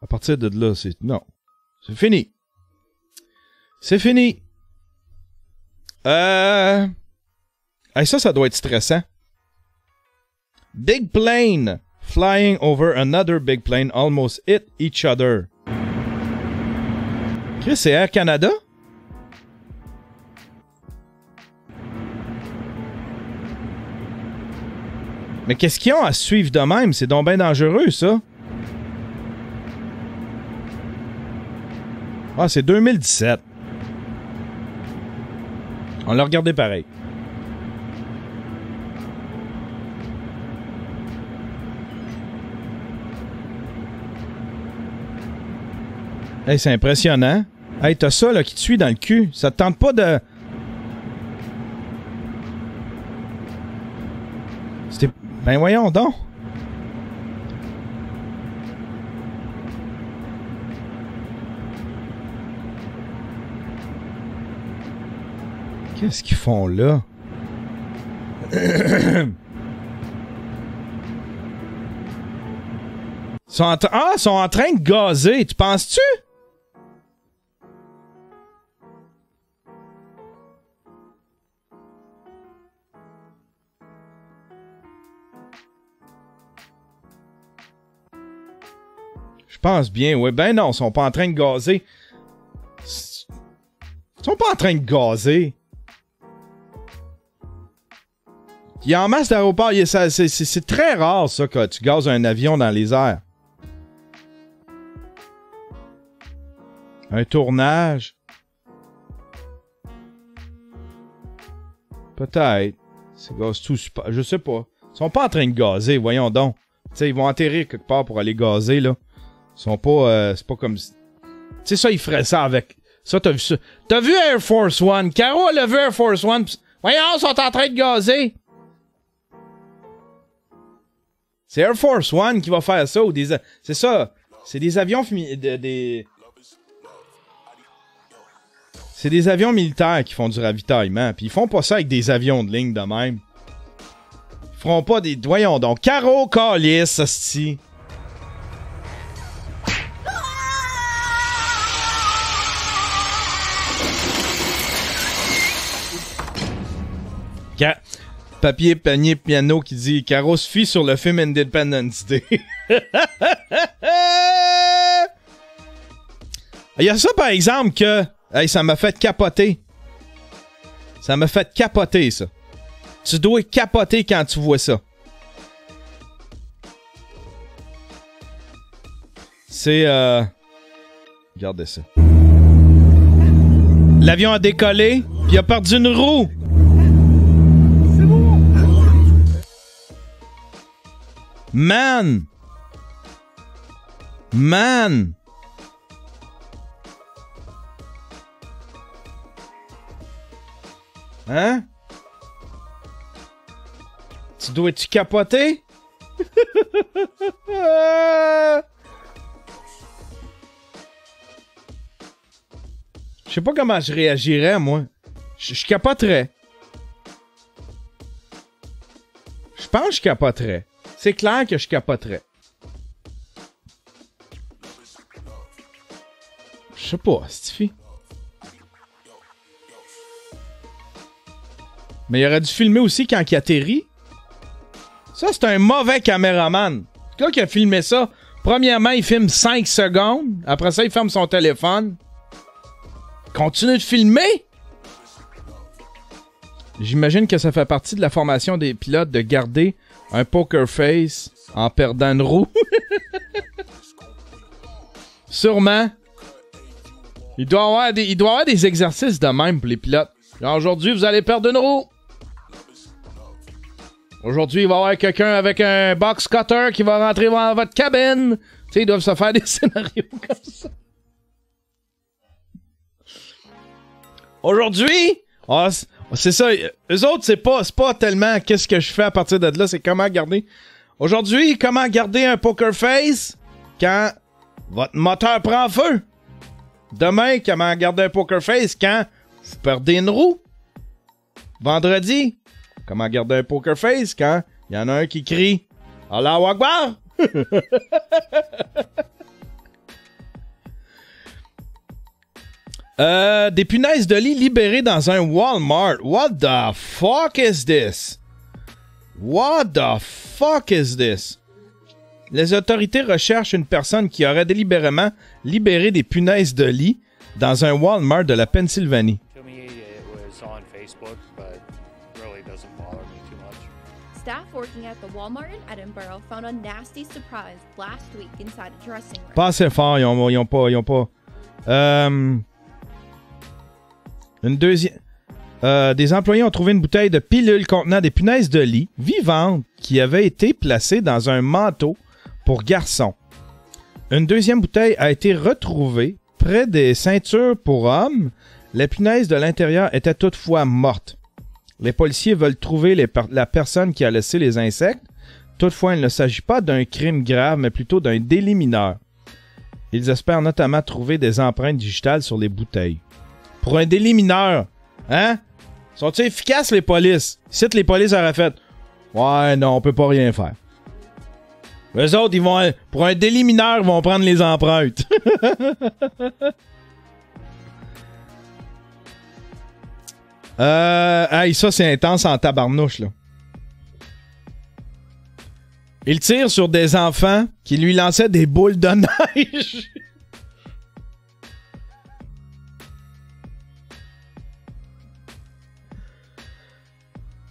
À partir de là, c'est... Non. C'est fini. C'est fini. Hey, ça doit être stressant. Big plane flying over another big plane almost hit each other. Chris, c'est Air Canada? Mais qu'est-ce qu'ils ont à suivre de même? C'est donc bien dangereux, ça. Ah, c'est 2017. On l'a regardé pareil. Hey, c'est impressionnant. Hey, t'as ça là qui te suit dans le cul. Ça te tente pas de... Ben voyons donc. Qu'est-ce qu'ils font là? Ils sont en train de gazer. Tu penses-tu? Je pense bien, ouais. Ben non, ils sont pas en train de gazer. Ils sont pas en train de gazer. Il y a en masse d'aéroports. C'est très rare, ça, que tu gazes un avion dans les airs. Un tournage. Peut-être. C'est gaz tout super. Je sais pas. Ils sont pas en train de gazer, voyons donc. Tu sais, ils vont atterrir quelque part pour aller gazer, là. Ils sont pas... c'est pas comme... Tu sais, ça, ils feraient ça avec... Ça, t'as vu ça. T'as vu Air Force One? Caro, elle a vu Air Force One. Pis... Voyons, ils sont en train de gazer. C'est Air Force One qui va faire ça. Ou des... C'est ça. C'est des avions... C'est des avions militaires qui font du ravitaillement. Puis ils font pas ça avec des avions de ligne de même. Ils feront pas des... Voyons donc. Caro, calice, hostie. Papier, panier, piano qui dit Caro se fie sur le film Independence Day. Il y a ça par exemple que hey, ça m'a fait capoter. Ça m'a fait capoter ça. Tu dois capoter quand tu vois ça. C'est... Regardez ça. L'avion a décollé, puis il a perdu une roue. C'est bon. Man! Hein? Tu dois-tu capoter? Je sais pas comment je réagirais, moi. Je capoterais. Je pense que je capoterais. C'est clair que je capoterais. Je sais pas, Stifi. Mais il aurait dû filmer aussi quand il atterrit. Ça, c'est un mauvais caméraman. Le gars qui a filmé ça, premièrement, il filme 5 secondes. Après ça, il ferme son téléphone. Continue de filmer. J'imagine que ça fait partie de la formation des pilotes de garder un poker face en perdant une roue. Sûrement. Il doit y avoir des exercices de même pour les pilotes. Genre, aujourd'hui, vous allez perdre une roue. Aujourd'hui, il va y avoir quelqu'un avec un box cutter qui va rentrer dans votre cabine. Tu sais, ils doivent se faire des scénarios comme ça. Aujourd'hui, c'est ça. Eux autres, c'est pas tellement qu'est-ce que je fais à partir de là, c'est comment garder. Aujourd'hui, comment garder un poker face quand votre moteur prend feu. Demain, comment garder un poker face quand vous perdez une roue. Vendredi, comment garder un poker face quand il y en a un qui crie Allahu Akbar. Des punaises de lit libérées dans un Walmart. What the fuck is this? What the fuck is this? Les autorités recherchent une personne qui aurait délibérément libéré des punaises de lit dans un Walmart de la Pennsylvanie. Staff working at the Walmart in Edinburgh found a nasty surprise last week inside a dressing room. Pas assez fort, ils ont pas. Une deuxième. Des employés ont trouvé une bouteille de pilule contenant des punaises de lit vivantes qui avaient été placées dans un manteau pour garçons. Une deuxième bouteille a été retrouvée près des ceintures pour hommes. Les punaises de l'intérieur étaient toutefois mortes. Les policiers veulent trouver la personne qui a laissé les insectes. Toutefois, il ne s'agit pas d'un crime grave, mais plutôt d'un délit mineur. Ils espèrent notamment trouver des empreintes digitales sur les bouteilles. Pour un délit mineur, hein? Sont-ils efficaces, les polices? Si les polices auraient fait « Ouais, non, on peut pas rien faire. » Eux autres, ils vont, pour un délit mineur, ils vont prendre les empreintes. Hey, ça, c'est intense en tabarnouche, là. Il tire sur des enfants qui lui lançaient des boules de neige.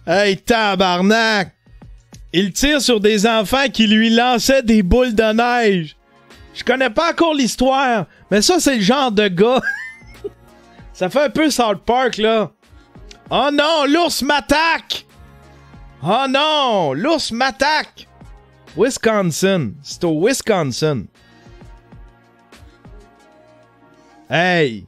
Hey, tabarnak! Il tire sur des enfants qui lui lançaient des boules de neige. Je connais pas encore l'histoire, mais ça, c'est le genre de gars. Ça fait un peu South Park, là. Oh non, l'ours m'attaque! Oh non, l'ours m'attaque! Wisconsin. C'est au Wisconsin. Hey!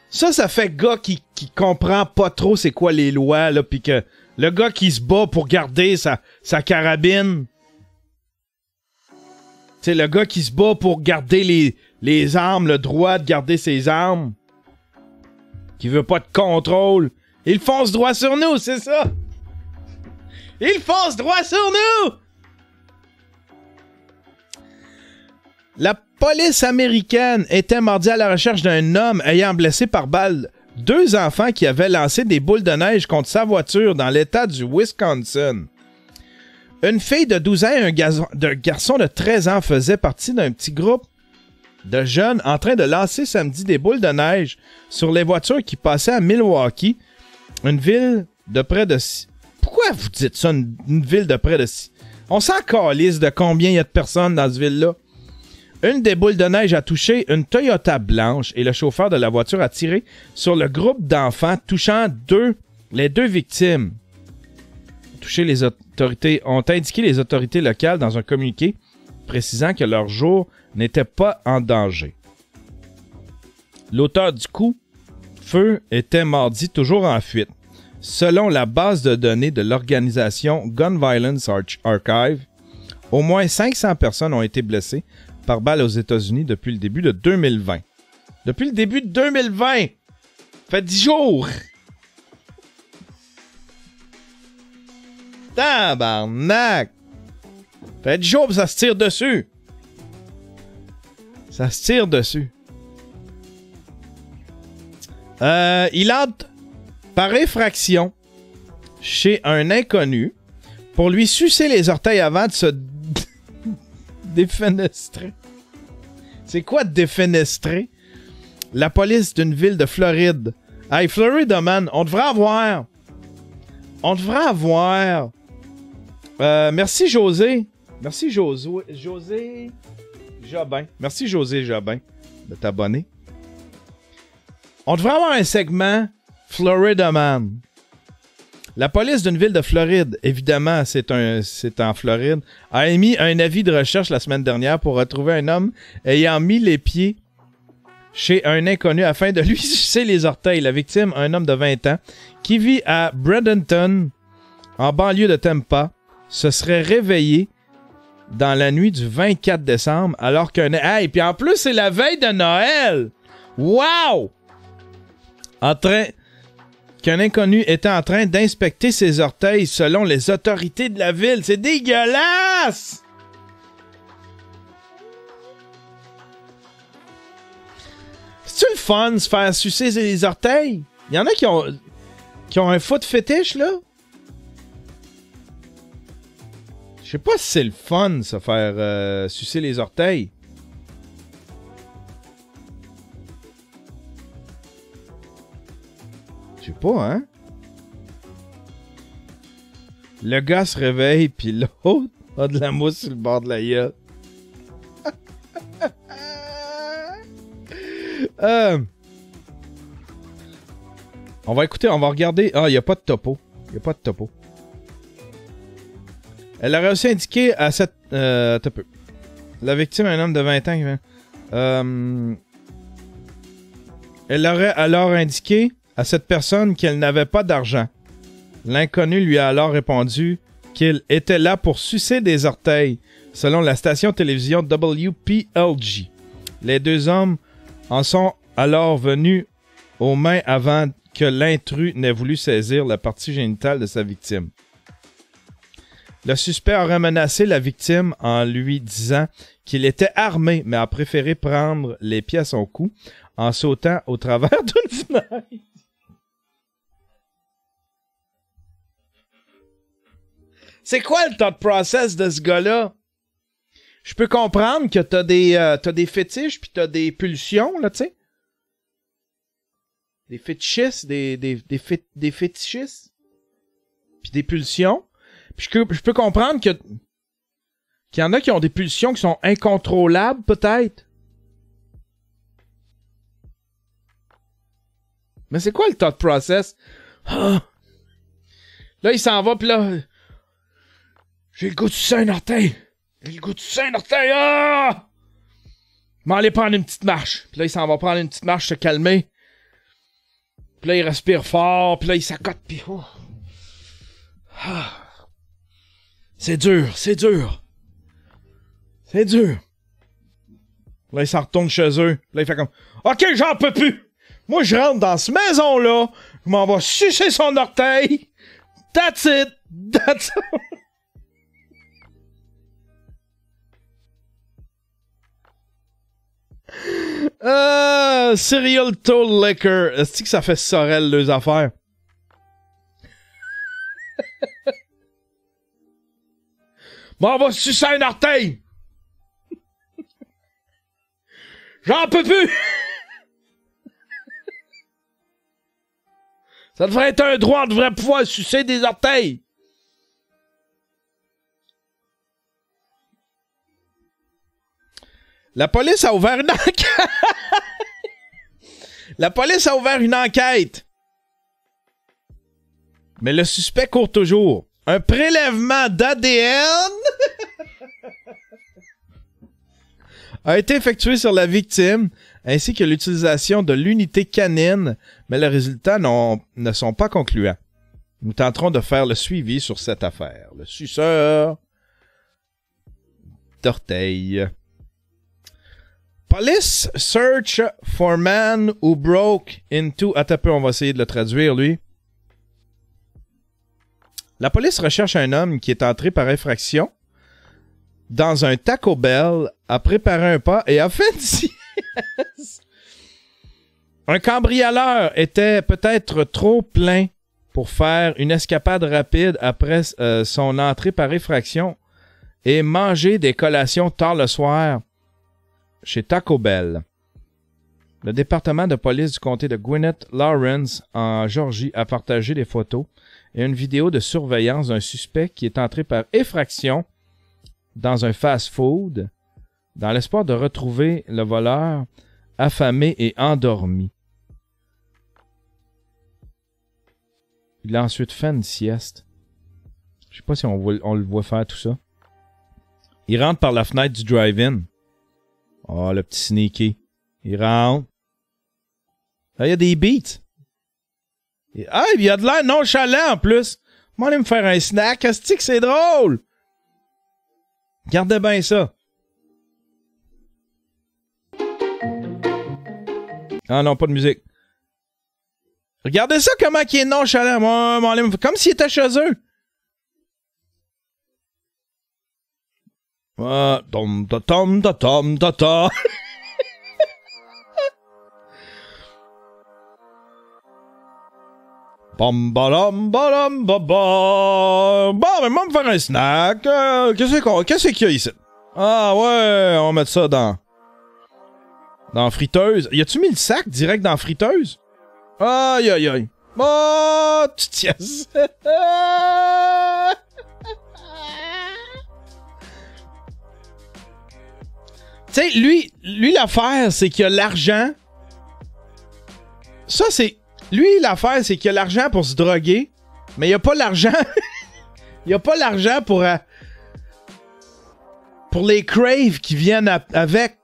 Ça fait gars qui comprend pas trop c'est quoi les lois, là, pis que le gars qui se bat pour garder sa carabine. Tu sais, le gars qui se bat pour garder les armes, le droit de garder ses armes. Qui veut pas de contrôle. Il fonce droit sur nous, c'est ça! Il fonce droit sur nous! La police américaine était mardi à la recherche d'un homme ayant blessé par balle 2 enfants qui avaient lancé des boules de neige contre sa voiture dans l'état du Wisconsin. Une fille de 12 ans et un garçon de 13 ans faisaient partie d'un petit groupe de jeunes en train de lancer samedi des boules de neige sur les voitures qui passaient à Milwaukee, une ville de près de... Pourquoi vous dites ça, une ville de près de... On s'en calisse de combien il y a de personnes dans cette ville-là. Une des boules de neige a touché une Toyota blanche et le chauffeur de la voiture a tiré sur le groupe d'enfants, touchant les deux victimes. Ont indiqué les autorités locales dans un communiqué précisant que leur jour n'était pas en danger. L'auteur du coup feu était mardi toujours en fuite. Selon la base de données de l'organisation Gun Violence Archive, au moins 500 personnes ont été blessées par balle aux États-Unis depuis le début de 2020. Depuis le début de 2020! Fait 10 jours! Tabarnak! Fait 10 jours, ça se tire dessus! Ça se tire dessus. Il entre par effraction chez un inconnu pour lui sucer les orteils avant de se défenestrer. C'est quoi défenestrer? La police d'une ville de Floride. Hey, Florida, man, on devrait avoir... merci, José. Merci, José Jobin. Merci, José Jobin, de t'abonner. On devrait avoir un segment Florida Man. La police d'une ville de Floride, évidemment, c'est en Floride, a émis un avis de recherche la semaine dernière pour retrouver un homme ayant mis les pieds chez un inconnu afin de lui sucer les orteils. La victime, un homme de 20 ans, qui vit à Bradenton, en banlieue de Tampa, se serait réveillé dans la nuit du 24 décembre alors qu'un... Hey, puis en plus, c'est la veille de Noël! Wow! Qu'un inconnu était en train d'inspecter ses orteils selon les autorités de la ville. C'est dégueulasse! C'est-tu le fun, se faire sucer les orteils? Il y en a qui ont un foot fétiche, là? Je sais pas si c'est le fun, se faire sucer les orteils. Je sais pas, hein? Le gars se réveille, puis l'autre a de la mousse sur le bord de la gueule. On va écouter, on va regarder. Ah, il n'y a pas de topo. Il n'y a pas de topo. Elle aurait aussi indiqué à cette... attends un peu. La victime, un homme de 20 ans. Elle aurait alors indiqué à cette personne qu'elle n'avait pas d'argent. L'inconnu lui a alors répondu qu'il était là pour sucer des orteils, selon la station télévision WPLG. Les deux hommes en sont alors venus aux mains avant que l'intrus n'ait voulu saisir la partie génitale de sa victime. Le suspect aurait menacé la victime en lui disant qu'il était armé, mais a préféré prendre les pieds à son cou en sautant au travers d'une fenêtre. C'est quoi le thought process de ce gars-là? Je peux comprendre que t'as des fétiches pis t'as des pulsions, là, tu sais. Des fétichistes, des fétichistes. Pis des pulsions. Puis je peux comprendre qu'il y en a qui ont des pulsions qui sont incontrôlables, peut-être. Mais c'est quoi le thought process? Ah! Là, il s'en va, pis là... J'ai le goût de sucer un orteil. J'ai le goût de sucer un orteil. Ah! M'en aller prendre une petite marche. Puis là, il s'en va prendre une petite marche, se calmer. Puis là, il respire fort. Puis là, il s'accote. Puis... Oh. Ah. C'est dur, c'est dur. C'est dur. Là, il s'en retourne chez eux. Là, il fait comme... OK, j'en peux plus. Moi, je rentre dans cette maison-là. Je m'en vais sucer son orteil. That's it. That's it. Serial Toll Liquor. Est-ce que ça fait Sorel, leurs affaires? Bon, on va sucer un orteil! J'en peux plus! Ça devrait être un droit, on devrait pouvoir sucer des orteils! La police a ouvert une enquête. La police a ouvert une enquête. Mais le suspect court toujours. Un prélèvement d'ADN a été effectué sur la victime, ainsi que l'utilisation de l'unité canine, mais les résultats ne sont pas concluants. Nous tenterons de faire le suivi sur cette affaire. Le suceur d'orteil. Police search for man who broke into... Attends un peu, on va essayer de le traduire, lui. La police recherche un homme qui est entré par infraction dans un Taco Bell, a préparé un pas et a fait une sieste. Un cambrioleur était peut-être trop plein pour faire une escapade rapide après son entrée par effraction et manger des collations tard le soir chez Taco Bell. Le département de police du comté de Gwinnett Lawrence en Georgie a partagé des photos et une vidéo de surveillance d'un suspect qui est entré par effraction dans un fast-food dans l'espoir de retrouver le voleur affamé et endormi. Il a ensuite fait une sieste. Je sais pas si on le voit faire tout ça. Il rentre par la fenêtre du drive-in. Oh, le petit sneaky. Il rentre. Là, il y a des beats. Ah, il y a de l'air nonchalant en plus. Moi, aller me faire un snack. Est-ce que c'est drôle? Gardez bien ça. Ah non, pas de musique. Regardez ça, comment il est nonchalant. Moi, comme s'il était chez eux. Tom, ta, tom, ta, tom, ta, ta. Bam, badam, badam, babam. Bon, mais moi, me faire un snack. Qu'est-ce qu'il y a ici? Ah ouais, on va mettre ça dans friteuse. Y a-tu mis le sac direct dans friteuse? Aïe, aïe, aïe. Oh, tu tiens. Tu sais, lui, l'affaire, c'est qu'il a l'argent. Ça, c'est... Lui, l'affaire, c'est qu'il a l'argent pour se droguer, mais il a pas l'argent... il a pas l'argent pour les craves qui viennent avec.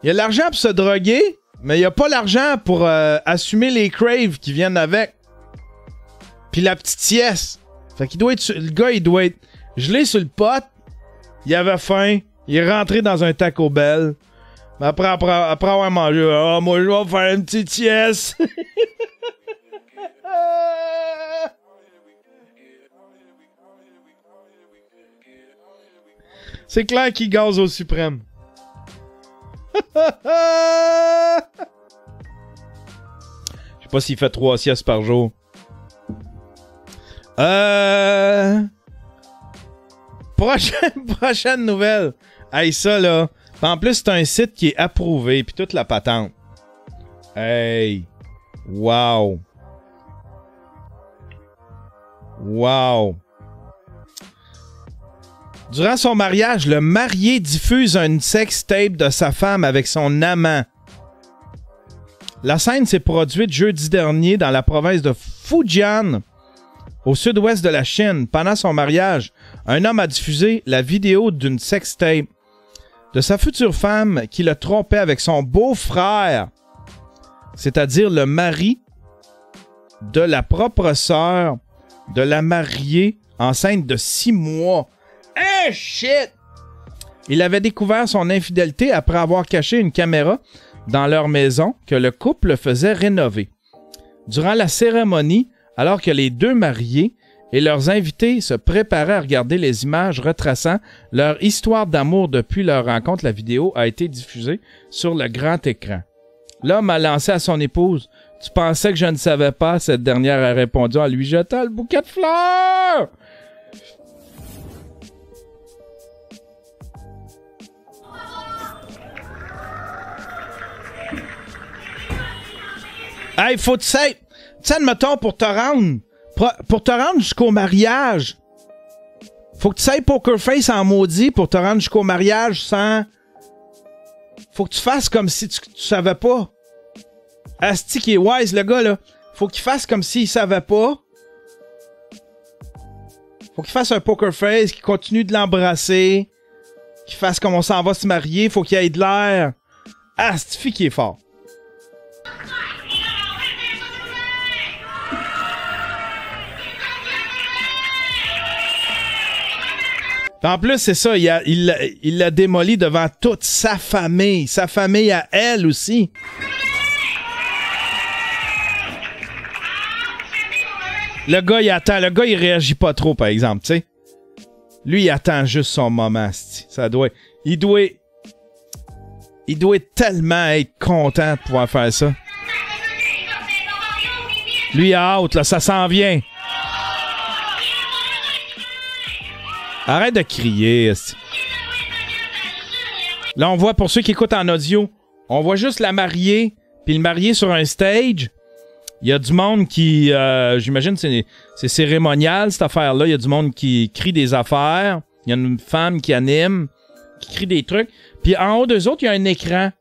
Il a l'argent pour se droguer, mais il a pas l'argent pour assumer les craves qui viennent avec. Puis la petite sieste. Fait qu'il doit être... Le gars, il doit être gelé sur le pot. Il avait faim. Il est rentré dans un Taco Bell. Mais après avoir mangé, moi, je vais faire une petite sieste. C'est clair qu'il gaze au suprême. Je sais pas s'il fait 3 siestes par jour. Prochaine nouvelle. Hey, ça, là. En plus, c'est un site qui est approuvé, puis toute la patente. Hey. Wow. Wow. Durant son mariage, le marié diffuse une sextape de sa femme avec son amant. La scène s'est produite jeudi dernier dans la province de Fujian, au sud-ouest de la Chine. Pendant son mariage, un homme a diffusé la vidéo d'une sextape de sa future femme qui le trompait avec son beau-frère, c'est-à-dire le mari de la propre sœur de la mariée enceinte de 6 mois. Eh, shit! Il avait découvert son infidélité après avoir caché une caméra dans leur maison que le couple faisait rénover. Durant la cérémonie, alors que les deux mariés et leurs invités se préparaient à regarder les images retraçant leur histoire d'amour depuis leur rencontre, la vidéo a été diffusée sur le grand écran. L'homme a lancé à son épouse « Tu pensais que je ne savais pas? » Cette dernière a répondu en lui jetant le bouquet de fleurs. Hey, faut que tu sais, admettons, pour te rendre jusqu'au mariage, faut que tu sais Poker Face en maudit pour te rendre jusqu'au mariage sans Faut que tu fasses comme si tu savais pas. Asti qui est wise, le gars, là. Faut qu'il fasse comme s'il savait pas. Faut qu'il fasse un poker face, qu'il continue de l'embrasser. Qu'il fasse comme on s'en va se marier. Faut qu'il ait de l'air. Asti qui est fort. En plus, c'est ça, il l'a démoli devant toute sa famille à elle aussi. Le gars, il attend. Le gars, il réagit pas trop, par exemple, tu sais. Lui, il attend juste son moment, ça doit... Il doit tellement être content de pouvoir faire ça. Lui, il a hâte, là, ça s'en vient. Arrête de crier. Là, on voit, pour ceux qui écoutent en audio, on voit juste la mariée, puis le marié sur un stage. Il y a du monde qui... j'imagine c'est cérémonial, cette affaire-là. Il y a du monde qui crie des affaires. Il y a une femme qui anime, qui crie des trucs. Puis en haut d'eux autres, il y a un écran.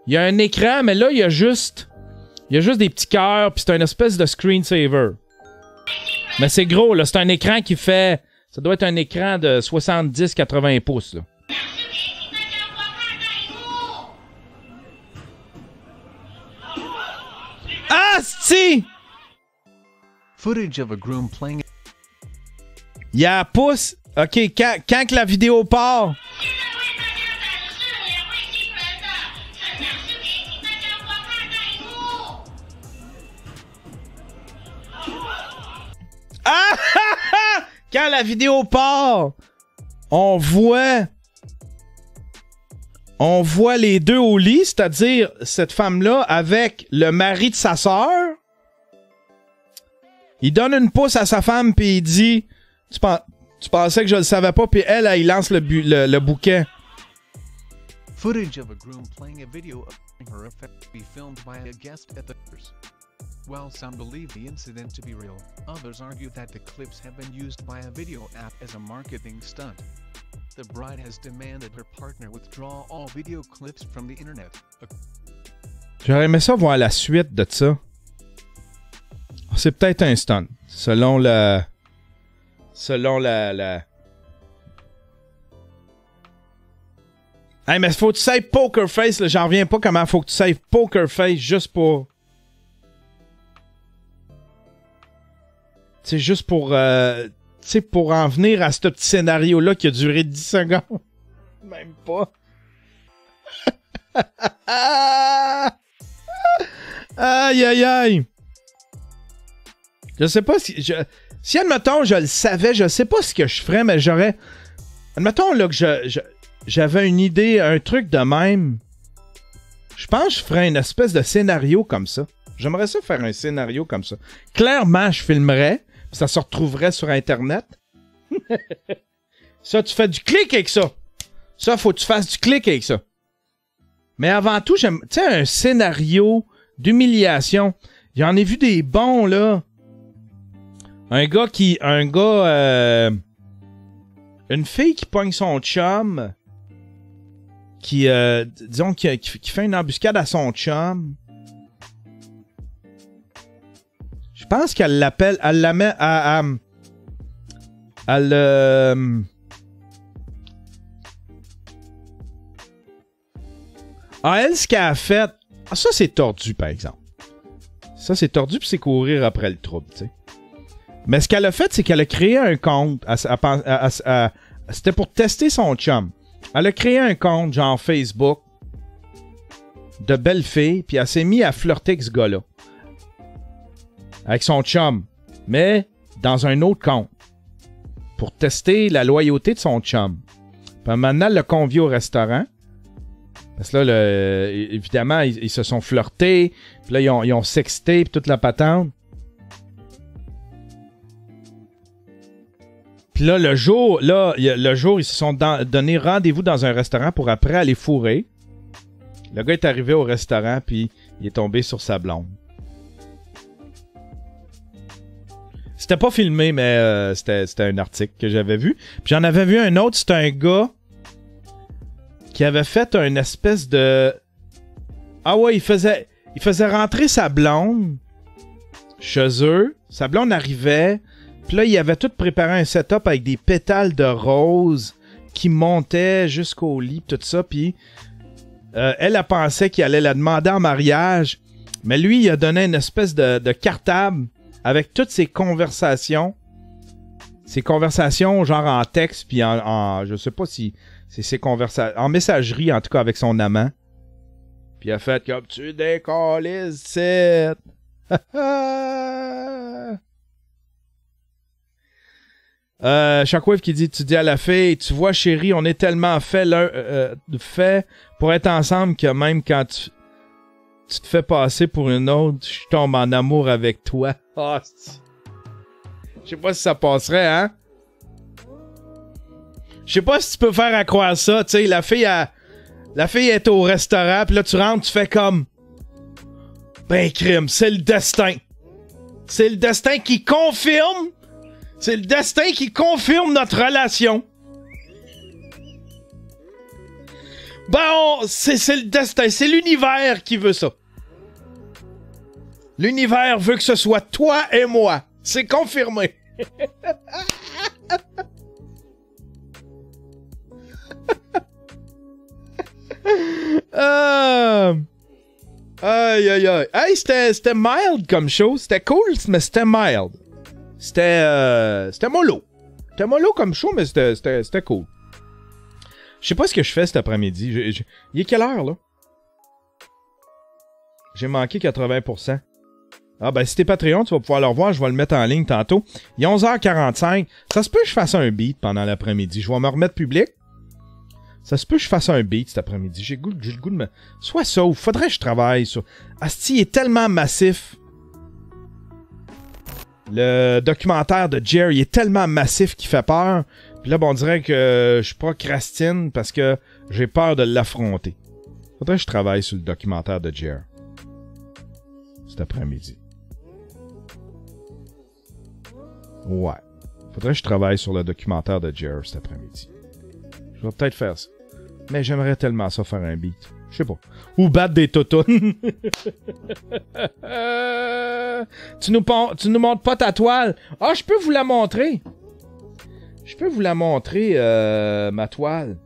Il y a un écran, mais là, il y a juste des petits cœurs, puis c'est une espèce de screensaver. Mais c'est gros, là. C'est un écran qui fait... Ça doit être un écran de 70-80 pouces, là. Asti! Footage of a groom playing. Il y a un pouce. OK, quand que la vidéo part... Ah! Quand la vidéo part, on voit les deux au lit, c'est-à-dire cette femme-là avec le mari de sa sœur. Il donne une pouce à sa femme puis il dit tu pensais que je le savais pas, puis elle il lance le bouquet. Footage of a groom playing a video of her effect to be filmed by a guest at the While some believe the incident to be real, others argue that the clips have been used by a video app as a marketing stunt. The bride has demanded her partner withdraw all video clips from the internet. J'aurais aimé ça voir la suite de ça. C'est peut-être un stunt, selon la... Hey, mais faut que tu saves Poker Face, là, j'en reviens pas comment faut que tu saves Poker Face juste pour... C'est juste pour pour en venir à ce petit scénario-là qui a duré 10 secondes. Même pas. Aïe, aïe, aïe. Je sais pas si... Si, admettons, je le savais, je sais pas ce que je ferais, mais j'aurais... Admettons, là, que j'avais une idée, un truc de même. Je pense que je ferais une espèce de scénario comme ça. J'aimerais ça faire un scénario comme ça. Clairement, je filmerais, puis ça se retrouverait sur Internet. Ça, tu fais du clic avec ça. Ça, faut que tu fasses du clic avec ça. Mais avant tout, j'aime... Tu sais, un scénario d'humiliation. J'en ai vu des bons, là. Une fille qui pogne son chum. Disons, qui fait une embuscade à son chum. Je pense qu'elle l'appelle... Elle la met à... Elle... elle, ce qu'elle a fait... Ah, ça, c'est tordu, par exemple. Ça, c'est tordu, puis c'est courir après le trouble, tu sais. Mais ce qu'elle a fait, c'est qu'elle a créé un compte. C'était pour tester son chum. Elle a créé un compte, genre Facebook, de belle fille, puis elle s'est mise à flirter avec ce gars-là. Avec son chum. Mais dans un autre compte. Pour tester la loyauté de son chum. Puis maintenant, elle l'a convié au restaurant. Parce que là, évidemment, ils se sont flirtés. Puis là, ils ont sexté, puis toute la patente. Puis là, le jour, ils se sont donné rendez-vous dans un restaurant pour après aller fourrer. Le gars est arrivé au restaurant, puis il est tombé sur sa blonde. C'était pas filmé, mais c'était un article que j'avais vu. Puis j'en avais vu un autre, c'était un gars qui avait fait une espèce de... Ah ouais, il faisait rentrer sa blonde chez eux. Sa blonde arrivait, puis là, il avait tout préparé un setup avec des pétales de rose qui montaient jusqu'au lit, tout ça, puis elle a pensé qu'il allait la demander en mariage, mais lui, il a donné une espèce de cartable avec toutes ses conversations. Ses conversations, genre en texte, puis je sais pas si c'est ses conversations, en messagerie, en tout cas, avec son amant. Puis il a fait comme, tu décolles, c'est... Shockwave qui dit, tu dis à la fille, tu vois chérie, on est tellement fait pour être ensemble que même quand tu te fais passer pour une autre, je tombe en amour avec toi. Oh, je sais pas si ça passerait, hein? Je sais pas si tu peux faire à croire ça, tu sais, la fille est au restaurant, puis là tu rentres, tu fais comme... Ben crime, c'est le destin. C'est le destin qui confirme... C'est le destin qui confirme notre relation. Bon, c'est le destin, c'est l'univers qui veut ça. L'univers veut que ce soit toi et moi. C'est confirmé. Aïe, aïe, aïe. Hey, c'était mild comme show. C'était cool, mais c'était mild. C'était mollo. C'était mollo comme show, mais c'était cool. Je sais pas ce que je fais cet après-midi. Il est quelle heure, là? J'ai manqué 80%. Ah, ben, si t'es Patreon, tu vas pouvoir le revoir. Je vais le mettre en ligne tantôt. Il est 11h45. Ça se peut que je fasse un beat pendant l'après-midi. Je vais me remettre public. Ça se peut que je fasse un beat cet après-midi. J'ai le goût de me... Soit ça, ou faudrait que je travaille sur... Asti, il est tellement massif. Le documentaire de Jer, il est tellement massif qu'il fait peur. Puis là, bon, on dirait que je procrastine parce que j'ai peur de l'affronter. Faudrait que je travaille sur le documentaire de Jer. Cet après-midi. Ouais. Faudrait que je travaille sur le documentaire de Jer cet après-midi. Je vais peut-être faire ça. Mais j'aimerais tellement ça faire un beat. Je sais pas. Ou battre des toutounes. Tu nous montres pas ta toile. Ah, je peux vous la montrer. Je peux vous la montrer, ma toile.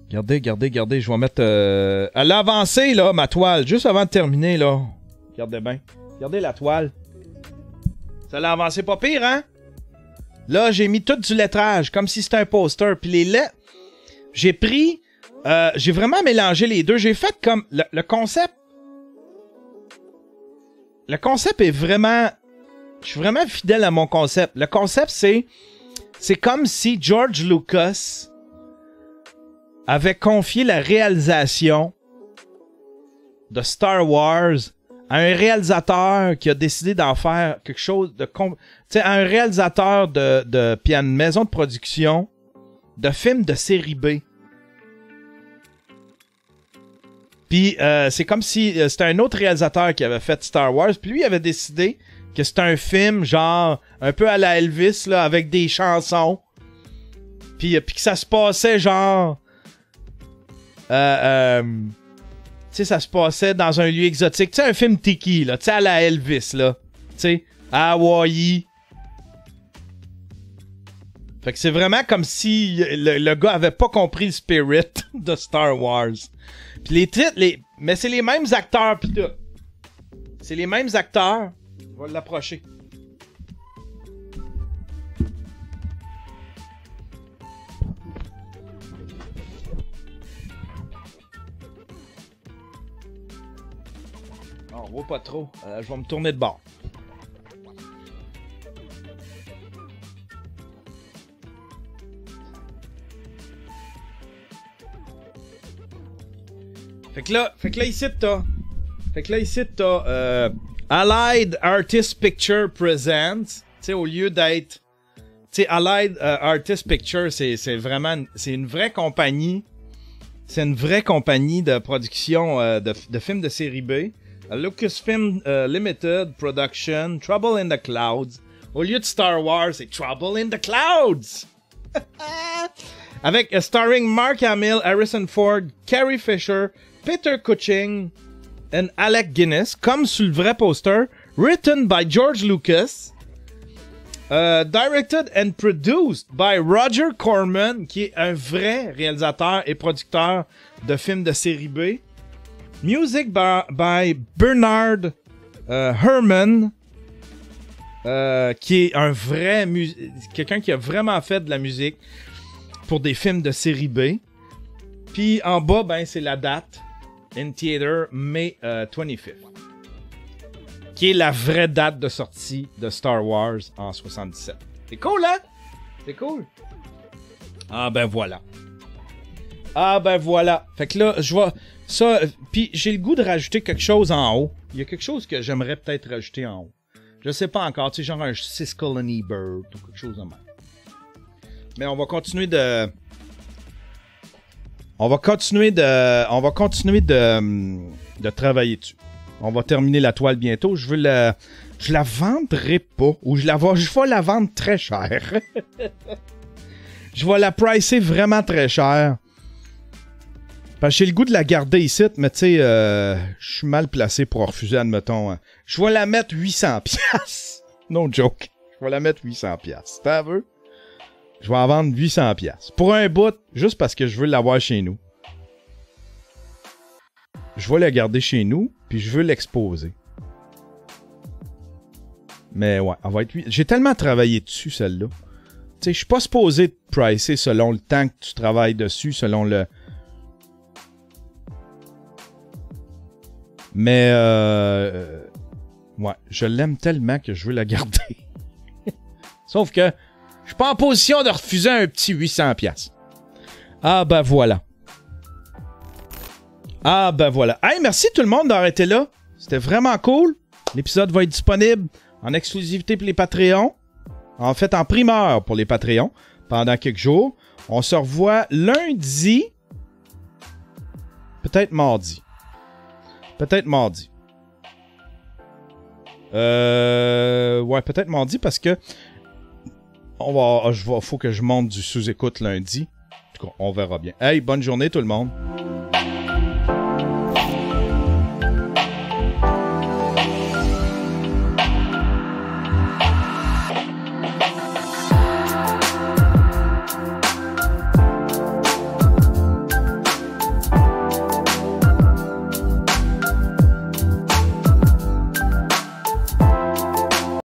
Regardez. Je vais mettre... à l'avancée, là, ma toile. Juste avant de terminer, là. Regardez bien. Regardez la toile. Ça l'a avancé pas pire, hein? Là, j'ai mis tout du lettrage, comme si c'était un poster. Puis les lettres... J'ai pris... j'ai vraiment mélangé les deux. J'ai fait comme... Le concept... Le concept est vraiment... Je suis vraiment fidèle à mon concept. Le concept, c'est... C'est comme si George Lucas avait confié la réalisation de Star Wars à un réalisateur qui a décidé d'en faire quelque chose de... Tu sais, à un réalisateur puis à une maison de production de films de série B. Puis c'est comme si c'était un autre réalisateur qui avait fait Star Wars, puis lui avait décidé que c'était un film genre un peu à la Elvis là, avec des chansons. Puis que ça se passait genre tu sais, ça se passait dans un lieu exotique. Tu sais, un film tiki, là. Tu sais, à la Elvis, là. Tu sais, à Hawaii. Fait que c'est vraiment comme si le gars avait pas compris le spirit de Star Wars. Puis les titres, mais c'est les mêmes acteurs, pis tout. C'est les mêmes acteurs. On va l'approcher. Non, on voit pas trop. Je vais me tourner de bord. Fait que là ici t'as Allied Artist Picture Presents. Tu sais, au lieu d'être... Tu sais, Allied Artist Picture, c'est vraiment... C'est une vraie compagnie. C'est une vraie compagnie de production de films de série B. Lucasfilm Limited Production, Trouble in the Clouds. Au lieu de Star Wars, c'est Trouble in the Clouds! Avec starring Mark Hamill, Harrison Ford, Carrie Fisher, Peter Cushing et Alec Guinness, comme sur le vrai poster. Written by George Lucas. Directed and produced by Roger Corman, qui est un vrai réalisateur et producteur de films de série B. Music by Bernard Herrmann, qui est un vrai quelqu'un qui a vraiment fait de la musique pour des films de série B. Puis en bas, ben c'est la date in theater, May 25th. Qui est la vraie date de sortie de Star Wars en 77. C'est cool, hein? C'est cool. Ah ben voilà. Ah ben voilà. Fait que là, je vois ça. Puis j'ai le goût de rajouter quelque chose en haut. Il y a quelque chose que j'aimerais peut-être rajouter en haut. Je sais pas encore, tu sais, genre un Siskel and Ebert ou quelque chose de même. Mais on va continuer de... On va continuer de travailler dessus. On va terminer la toile bientôt. Je la vendrai pas. Ou je vais la vendre très cher. Je vais la pricer vraiment très cher. Parce que j'ai le goût de la garder ici, mais tu sais, je suis mal placé pour refuser, admettons. Je vais la mettre 800$. No joke. Je vais la mettre 800$. T'as vu? Je vais en vendre 800$. Pour un bout, juste parce que je veux l'avoir chez nous. Je vais la garder chez nous, puis je veux l'exposer. Mais ouais, elle va être... J'ai tellement travaillé dessus, celle-là. Tu sais, je suis pas supposé te pricer selon le temps que tu travailles dessus, selon le... Mais, ouais, je l'aime tellement que je veux la garder. Sauf que, je suis pas en position de refuser un petit 800$. Ah ben voilà. Ah ben voilà. Hey, merci tout le monde d'avoir été là. C'était vraiment cool. L'épisode va être disponible en exclusivité pour les Patreons. En fait, en primeur pour les Patreons pendant quelques jours. On se revoit lundi. Peut-être mardi. Peut-être mardi. Ouais, peut-être mardi parce que faut que je monte du sous-écoute lundi. En tout cas, on verra bien. Hey, bonne journée tout le monde.